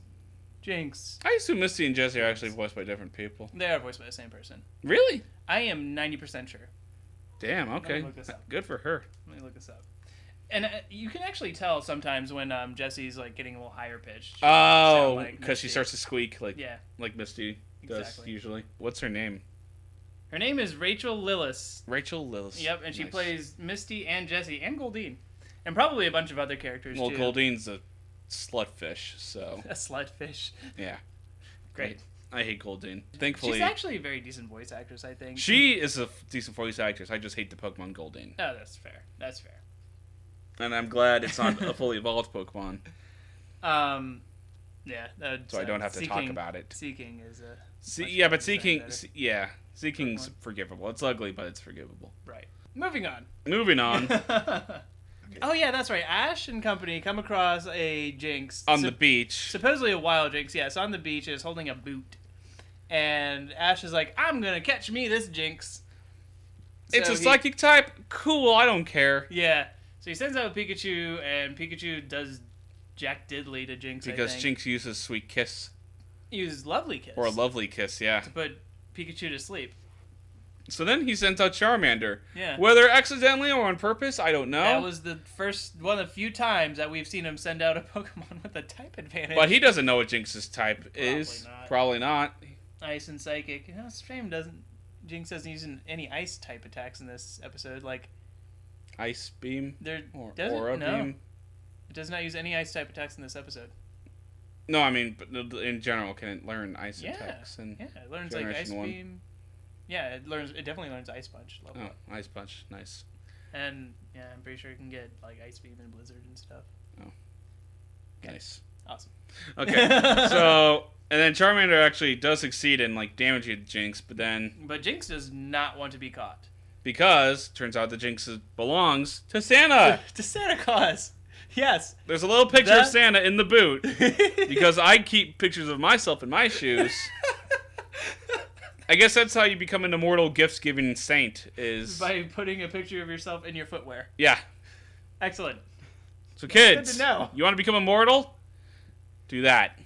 Jinx. I assume Misty and Jessie are actually voiced by different people. They are voiced by the same person. Really? I am 90% sure. Damn, okay. Let me look this up. Good for her. Let me look this up. And you can actually tell sometimes when Jessie's like getting a little higher pitched. Oh, because she starts to squeak like Misty does usually. What's her name? Her name is Rachel Lillis. Rachel Lillis. Yep, and she plays Misty and Jessie and Goldeen. And probably a bunch of other characters, too. Well, Goldeen's a slutfish, so... A slutfish. Yeah. Great. I hate Goldeen. Thankfully... She's actually a very decent voice actress, I think. She is a decent voice actress. I just hate the Pokemon Goldeen. Oh, that's fair. That's fair. And I'm glad it's not a fully evolved Pokemon. Yeah. So I don't have to talk about it. Seeking is a... Seeking's forgivable. It's ugly, but it's forgivable. Right. Moving on. Oh, yeah, that's right. Ash and company come across a Jynx. On the beach. Supposedly a wild Jynx, yes. On the beach is holding a boot. And Ash is like, I'm going to catch me this Jynx. It's a psychic type? Cool, I don't care. Yeah. So he sends out Pikachu, and Pikachu does Jack Diddley to Jynx, because Jynx uses Sweet Kiss. He uses Lovely Kiss. Or a Lovely Kiss, yeah. To put Pikachu to sleep. So then he sends out Charmander. Yeah. Whether accidentally or on purpose, I don't know. That was the one of the few times that we've seen him send out a Pokemon with a type advantage. But he doesn't know what Jinx's type is. Not. Probably not. Ice and Psychic. You know, it's a shame Jinx doesn't use any ice type attacks in this episode. Like Ice Beam? Or Aura Beam? It does not use any ice type attacks in this episode. No, I mean, but in general, can it learn ice attacks? Yeah, it learns like Ice Beam. Yeah, it definitely learns Ice Punch. Level up. Ice Punch, nice. And yeah, I'm pretty sure it can get like Ice Beam and Blizzard and stuff. Oh, nice. Awesome. Okay, so and then Charmander actually does succeed in like damaging Jinx, but Jinx does not want to be caught because turns out that Jinx belongs to Santa. To Santa Claus. Yes. There's a little picture of Santa in the boot because I keep pictures of myself in my shoes. I guess that's how you become an immortal gift-giving saint is by putting a picture of yourself in your footwear. Yeah. Excellent. So kids, good to know. You want to become immortal? Do that.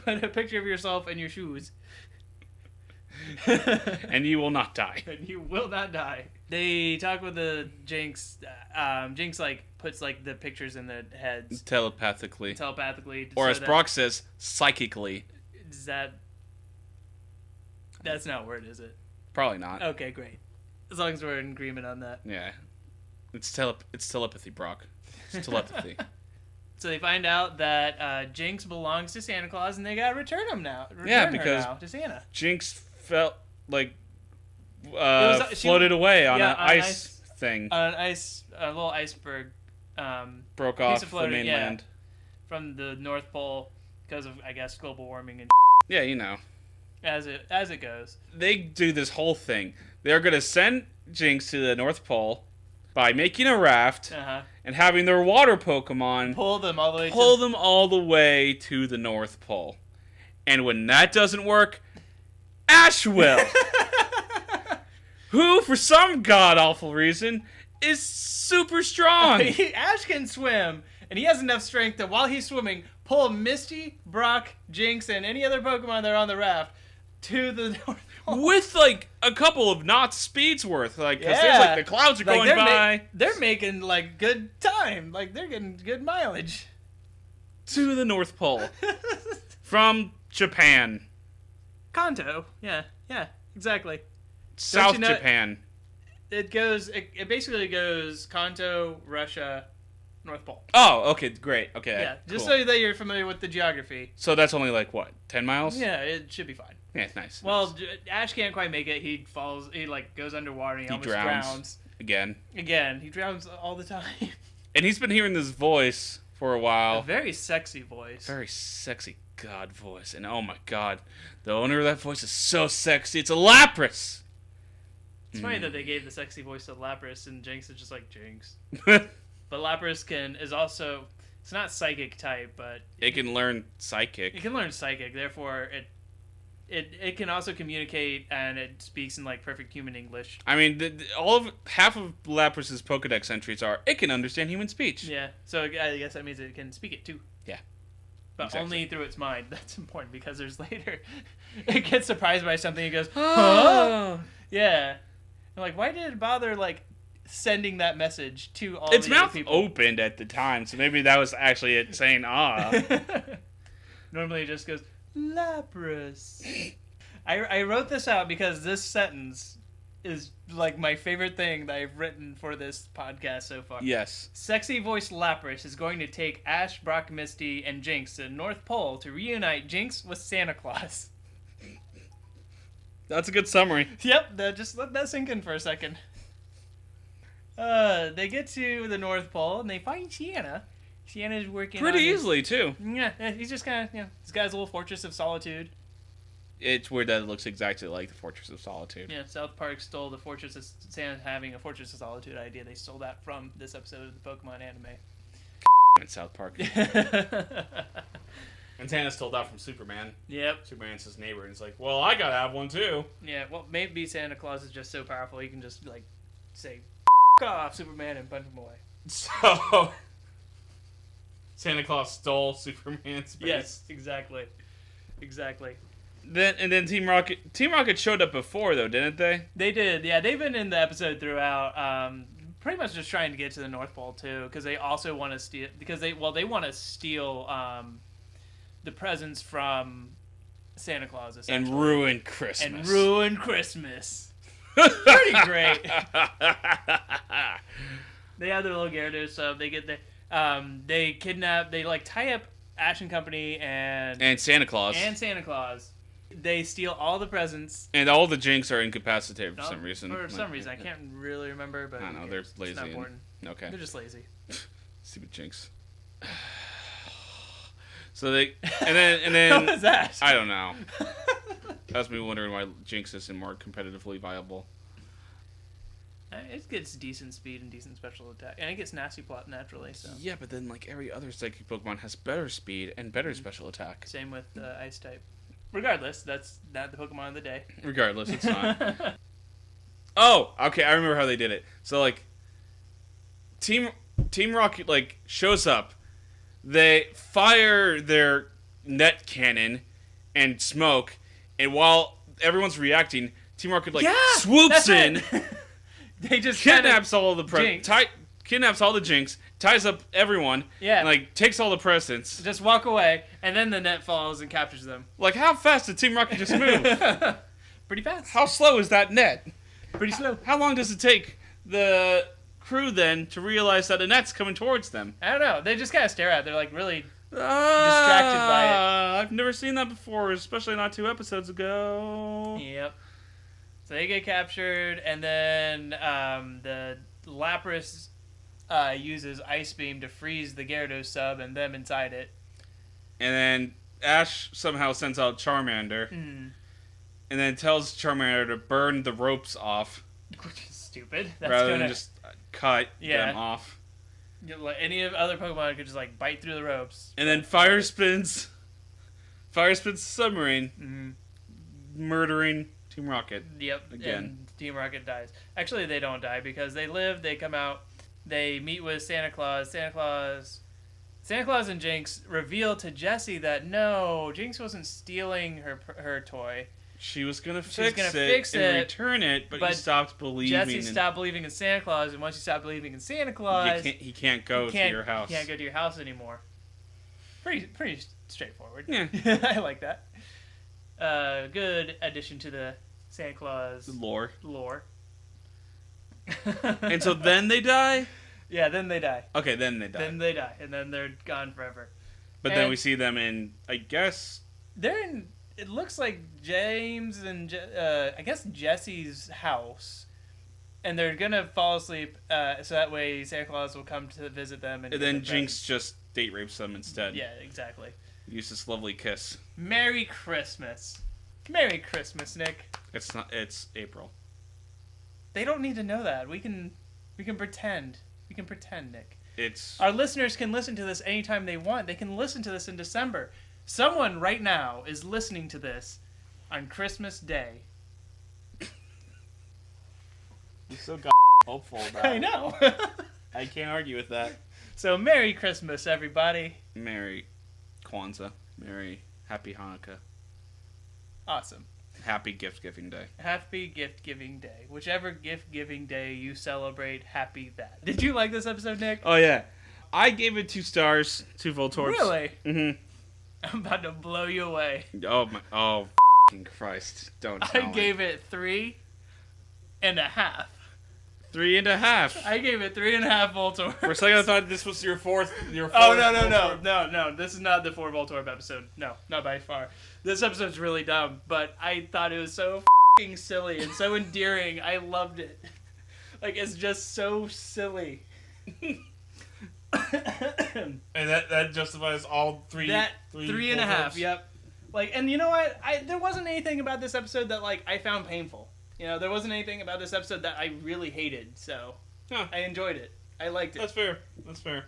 Put a picture of yourself in your shoes. And you will not die. And you will not die. They talk with the Jinx. Jinx like puts like the pictures in their heads telepathically. Or as Brock says, psychically. Is that? That's not a word, is it? Probably not. Okay, great. As long as we're in agreement on that. Yeah. It's telepathy, Brock. It's telepathy. So they find out that Jinx belongs to Santa Claus, and they gotta return him now. Because to Santa. Jinx felt like floated away on an ice thing. A little iceberg. Broke off the mainland. From the North Pole because of, I guess, global warming and. Yeah, you know. As it goes. They do this whole thing. They're gonna send Jinx to the North Pole by making a raft and having their water Pokemon pull them all the way to the North Pole. And when that doesn't work, Ash will. Who, for some god-awful reason, is super strong. Ash can swim, and he has enough strength that while he's swimming, pull Misty, Brock, Jinx, and any other Pokemon that are on the raft to the North Pole. With, like, a couple of knots speed's worth. Like, because there's, like, the clouds are going by. They're making, like, good time. Like, they're getting good mileage. To the North Pole. From Japan. Kanto. Yeah, exactly. South Japan. It basically goes Kanto, Russia, North Pole. Oh, okay, great. Okay. Yeah, just cool. so that you're familiar with the geography. So that's only like what, 10 miles? Yeah, it should be fine. Yeah, nice. Well, nice. Ash can't quite make it. He falls. He like goes underwater. And he almost drowns. Again, he drowns all the time. And he's been hearing this voice for a while. A very sexy voice. Very sexy god voice. And oh my god, the owner of that voice is so sexy. It's a Lapras. It's funny that they gave the sexy voice to Lapras, and Jinx is just like Jinx. But Lapras is also, it's not psychic type, but it can learn psychic. It can learn psychic. Therefore, it can also communicate, and it speaks in like perfect human English. I mean, half of Lapras's Pokedex entries are it can understand human speech. Yeah, so I guess that means it can speak it too. Yeah. But exactly. Only through its mind. That's important because there's later it gets surprised by something. It goes, huh? Yeah. I'm like, why did it bother like sending that message to all its the mouth people? Opened at the time, so maybe that was actually it saying Normally it just goes Lapras. I wrote this out because this sentence is like my favorite thing that I've written for this podcast so far. Yes. Sexy voice Lapras is going to take Ash, Brock, Misty, and Jinx to the North Pole to reunite Jinx with Santa Claus. That's a good summary. Yep, just let that sink in for a second. They get to the North Pole and they find Santa. Santa's working pretty easily too. Yeah, he's just kind of, this guy's little Fortress of Solitude. It's weird that it looks exactly like the Fortress of Solitude. Yeah, South Park stole the Fortress of Santa having a Fortress of Solitude idea. They stole that from this episode of the Pokemon anime. In South Park. And Santa stole that from Superman. Yep. Superman's his neighbor, and he's like, well, I gotta have one too. Yeah, well, maybe Santa Claus is just so powerful he can just, like, say, off Superman and punch him away. So, Santa Claus stole Superman's base. Yes, exactly. then Team Rocket showed up before though, didn't they? They did, yeah. They've been in the episode throughout, pretty much just trying to get to the North Pole too, because they also want to steal. Because they want to steal the presents from Santa Claus essentially. And ruin Christmas. Pretty great. They have their little Gyarados, so they get there. They kidnap. They tie up Ash and Company and Santa Claus. They steal all the presents. And all the Jynx are incapacitated for some reason. For some reason. I can't really remember, but... I don't know, they're lazy. It's not important. Okay. They're just lazy. Stupid Jynx. So they... And then... What was that? I don't know. That's me wondering why Jynx isn't more competitively viable. It gets decent speed and decent special attack. And it gets nasty plot naturally, so... Yeah, but then, every other psychic Pokemon has better speed and better special attack. Same with Ice type. Regardless, that's not the Pokemon of the day. Regardless, it's not. Oh, okay, I remember how they did it. So, Team Rocket, shows up. They fire their net cannon and smoke, and while everyone's reacting, Team Rocket, swoops in, They just kidnaps all the kidnaps all the Jynx, ties up everyone, and takes all the presents. Just walk away, and then the net falls and captures them. How fast did Team Rocket just move? Pretty fast. How slow is that net? Pretty slow. How long does it take the crew then to realize that a net's coming towards them? I don't know. They just kind of stare at it. They're really distracted by it. I've never seen that before, especially not 2 episodes ago. Yep. So they get captured, and then the Lapras uses Ice Beam to freeze the Gyarados sub and them inside it. And then Ash somehow sends out Charmander, and then tells Charmander to burn the ropes off. Which is stupid. Rather than just cut them off. Any other Pokemon could just bite through the ropes. And then Fire spins the submarine, murdering Team Rocket. Yep. Again. And Team Rocket dies. Actually, they don't die because they live. They come out. They meet with Santa Claus. Santa Claus and Jynx reveal to Jessie that no, Jynx wasn't stealing her toy. She was gonna fix it and return it, but he stopped believing. Jesse stopped believing in Santa Claus, and once you stop believing in Santa Claus, he can't go to your house. He can't go to your house anymore. Pretty straightforward. Yeah, I like that. Good addition to the Santa Claus lore. And so then they die? Yeah, then they die. Okay, then they die. And then they're gone forever. But then we see them in, I guess... They're in, it looks like James and, I guess Jesse's house. And they're gonna fall asleep, so that way Santa Claus will come to visit them. And then Jinx just date rapes them instead. Yeah, exactly. Use this lovely kiss. Merry Christmas. Merry Christmas, Nick. It's April. They don't need to know that. We can pretend. We can pretend, Nick. Our listeners can listen to this anytime they want. They can listen to this in December. Someone right now is listening to this on Christmas Day. You're so hopeful about it. I know. I can't argue with that. So, Merry Christmas, everybody. Merry Kwanzaa. Merry Happy Hanukkah. Awesome. Happy gift-giving day. Happy gift-giving day. Whichever gift-giving day you celebrate, happy that. Did you like this episode, Nick? Oh, yeah. I gave it 2 stars, 2 Voltorbs. Really? Mm-hmm. I'm about to blow you away. Oh, my... Oh, Christ. Don't tell me. I gave it 3.5. 3.5. I gave it 3.5 Voltorbs. For a second, I thought this was your fourth. Oh, no. This is not the 4 Voltorb episode. No, not by far. This episode's really dumb, but I thought it was so f***ing silly and so endearing. I loved it. It's just so silly. And that justifies all 3. 3.5. Yep. And you know what? There wasn't anything about this episode that I found painful. There wasn't anything about this episode that I really hated, so I enjoyed it. I liked it. That's fair.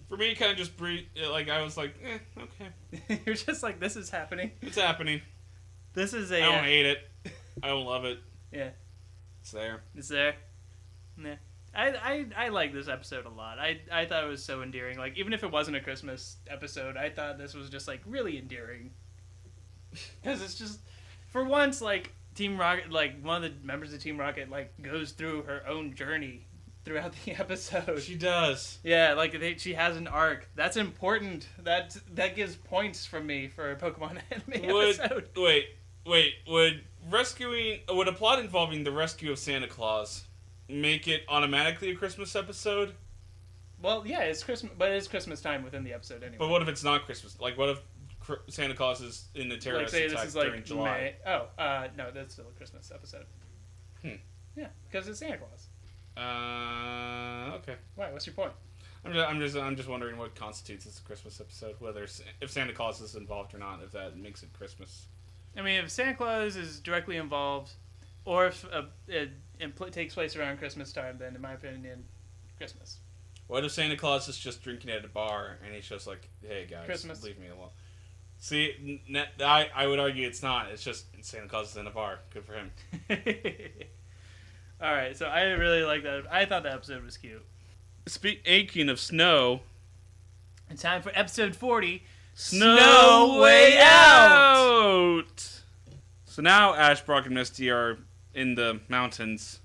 For me, it kind of just breathed. I was like, okay. You're just like, this is happening. It's happening. This is I don't hate it. I don't love it. Yeah. It's there. It's there. Yeah. I like this episode a lot. I thought it was so endearing. Even if it wasn't a Christmas episode, I thought this was just really endearing. Because it's just, for once, like, Team Rocket, like, one of the members of Team Rocket, like, goes through her own journey throughout the episode. She does. Yeah, like, she has an arc. That's important. That gives points from me for a Pokemon anime episode. Would a plot involving the rescue of Santa Claus make it automatically a Christmas episode? Well, yeah, it's Christmas, but it is Christmas time within the episode anyway. But what if it's not Christmas? Like, what if Santa Claus is in the terrorist attack during July? May. No, that's still a Christmas episode. Yeah, because it's Santa Claus. Okay. Why? What's your point? I'm just wondering what constitutes as a Christmas episode. Whether if Santa Claus is involved or not, if that makes it Christmas. I mean, if Santa Claus is directly involved, or if it takes place around Christmas time, then in my opinion, Christmas. What if Santa Claus is just drinking at a bar and he's just like, "Hey guys, Christmas. leave me alone." See, I would argue it's not. It's just Santa Claus is in a bar. Good for him. All right, so I really like that. I thought that episode was cute. Speaking of snow, it's time for episode 40. Snow Way Out! So now Ash, Brock, and Misty are in the mountains,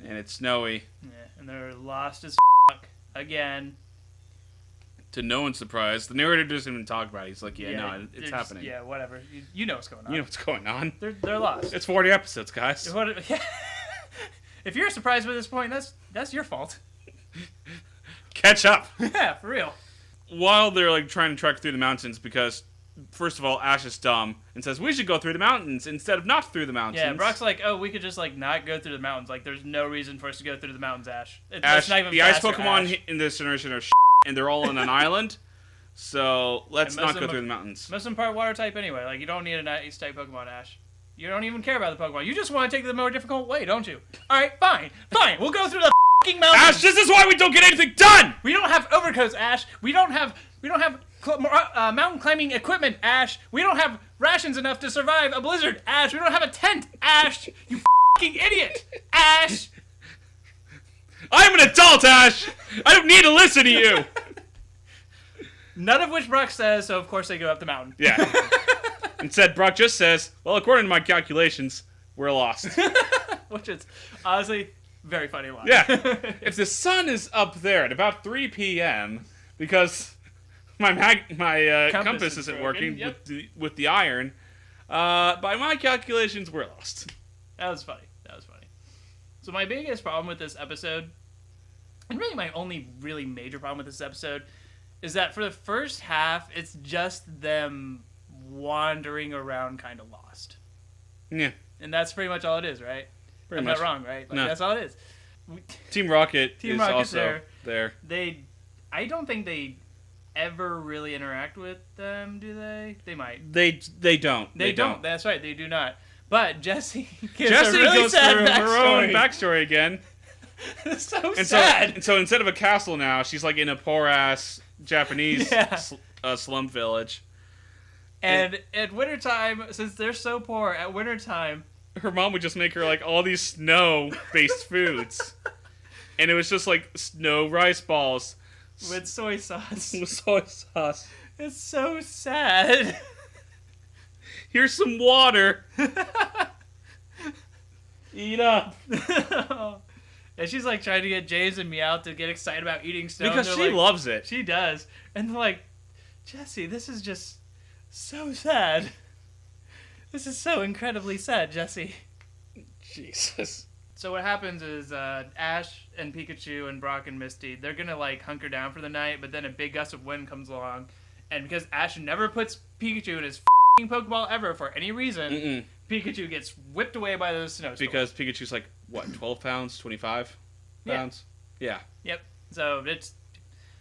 and it's snowy. Yeah, and they're lost as again. To no one's surprise, the narrator doesn't even talk about it. He's like, it's happening. Yeah, whatever. You know what's going on. You know what's going on. They're lost. It's 40 episodes, guys. If you're surprised by this point, that's your fault. Catch up. Yeah, for real. While they're like trying to trek through the mountains, because first of all, Ash is dumb and says we should go through the mountains instead of not through the mountains. Yeah, Brock's like, oh, we could just like not go through the mountains. Like, there's no reason for us to go through the mountains, Ash. Ash, not even the ice faster, Pokemon Ash. in this generation are and they're all on an island. So let's not go through the mountains. Most of them part water type anyway. Like, you don't need an ice type Pokemon, Ash. You don't even care about the Pokemon. You just want to take the more difficult way, don't you? All right, fine. We'll go through the fucking mountains. Ash, this is why we don't get anything done. We don't have overcoats, Ash. We don't have mountain climbing equipment, Ash. We don't have rations enough to survive a blizzard, Ash. We don't have a tent, Ash. You fucking idiot, Ash. I'm an adult, Ash. I don't need to listen to you. None of which Brock says, so of course they go up the mountain. Yeah. Instead, Brock just says, well, according to my calculations, we're lost. Which is honestly very funny line. Yeah. If the sun is up there at about 3 p.m. because my compass isn't working with the iron, by my calculations, we're lost. That was funny. So my biggest problem with this episode, and really my only really major problem with this episode, is that for the first half, it's just them wandering around kind of lost. Yeah. And that's pretty much all it is, right? I'm not wrong, right? Like, no. That's all it is. Team Rocket is Rocket's also there. I don't think they ever really interact with them, do they? They might. They don't. They don't. That's right. They do not. But Jessie gives Jessie a really goes sad through backstory. her own backstory again. It's so sad. So instead of a castle now, she's like in a poor-ass Japanese slum village. And at wintertime, since they're so poor, at wintertime, her mom would just make her like all these snow-based foods. And it was just like snow rice balls. With soy sauce. With soy sauce. It's so sad. Here's some water. Eat up. And she's like trying to get James and Meow to get excited about eating snow. Because she loves it. She does. And they're like, Jessie, this is just so sad. This is so incredibly sad, Jessie. Jesus. So what happens is Ash and Pikachu and Brock and Misty, they're going to like hunker down for the night, but then a big gust of wind comes along. And because Ash never puts Pikachu in his f***ing Pokeball ever for any reason, Pikachu gets whipped away by the snowstorm. Because Pikachu's like, what, 12 pounds, 25 pounds? Yeah. Yep. So it's...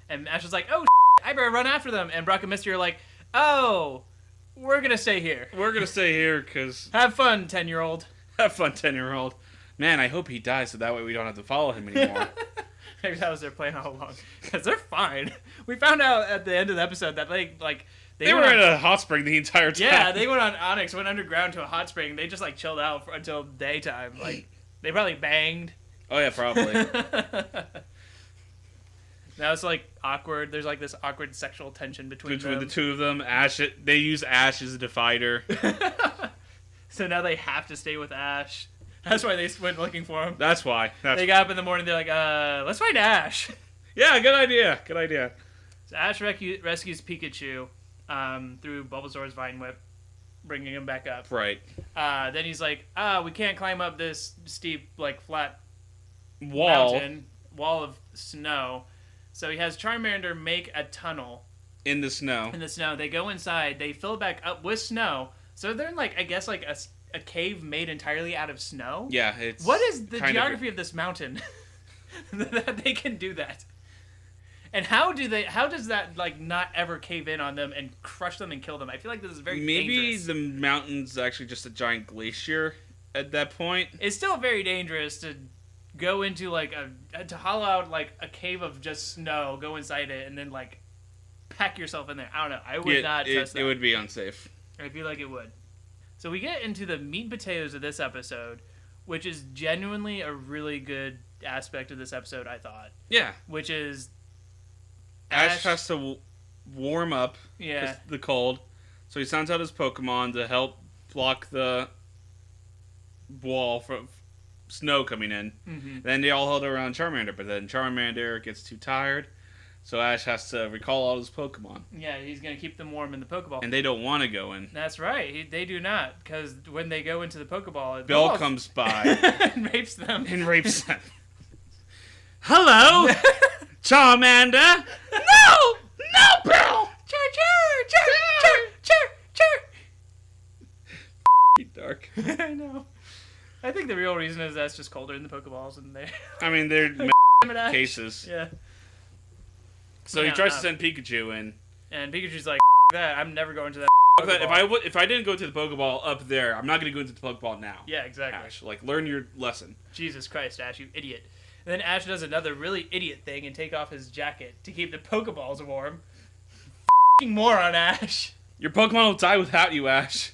And Ash is like, oh, I better run after them. And Brock and Misty are like, oh, we're going to stay here. We're going to stay here because... Have fun, 10-year-old. Have fun, 10-year-old. Man, I hope he dies so that way we don't have to follow him anymore. Maybe that was their plan all along. Because they're fine. We found out at the end of the episode that they were in a hot spring the entire time. Yeah, they went on Onyx, went underground to a hot spring. They just like chilled out until daytime. Like they probably banged. Oh yeah, probably. That was like awkward. There's like this awkward sexual tension between the two of them. Ash, they use Ash as a divider. So now they have to stay with Ash. That's why they went looking for him. That's why. They got up in the morning. They're like, let's find Ash. Yeah, good idea. Good idea. So Ash rescues Pikachu through Bulbasaur's Vine Whip, bringing him back up. Right. Then he's like, we can't climb up this steep, like, flat Wall of snow. So he has Charmander make a tunnel in the snow. They go inside. They fill it back up with snow. So they're in, like, I guess, like a cave made entirely out of snow. Yeah, it's. What is the geography of this mountain that they can do that? And how does that, like, not ever cave in on them and crush them and kill them? I feel like this is very dangerous. Maybe the mountain's actually just a giant glacier at that point. It's still very dangerous to go into, like, to hollow out, like, a cave of just snow, go inside it, and then, like, pack yourself in there. I don't know. I would not trust that. It would be unsafe. I feel like it would. So we get into the meat and potatoes of this episode, which is genuinely a really good aspect of this episode, I thought. Yeah. Which is... Ash has to warm up the cold, so he sends out his Pokemon to help block the wall from snow coming in. Mm-hmm. Then they all huddle around Charmander, but then Charmander gets too tired, so Ash has to recall all his Pokemon. Yeah, he's going to keep them warm in the Pokeball. And they don't want to go in. That's right. They do not, because when they go into the Pokeball... Bill comes by. and rapes them. Hello, Charmander! No! No, Bill! Dark. I know. I think the real reason is that's just colder in the Pokeballs and they... I mean, they're cases. Yeah. So he tries to send Pikachu in. And Pikachu's like, that. I'm never going to that If I didn't go to the Pokeball up there, I'm not going to go into the Pokeball now. Yeah, exactly. Ash, like, learn your lesson. Jesus Christ, Ash, you idiot. And then Ash does another really idiot thing and take off his jacket to keep the Pokeballs warm. F***ing moron, Ash. Your Pokemon will die without you, Ash.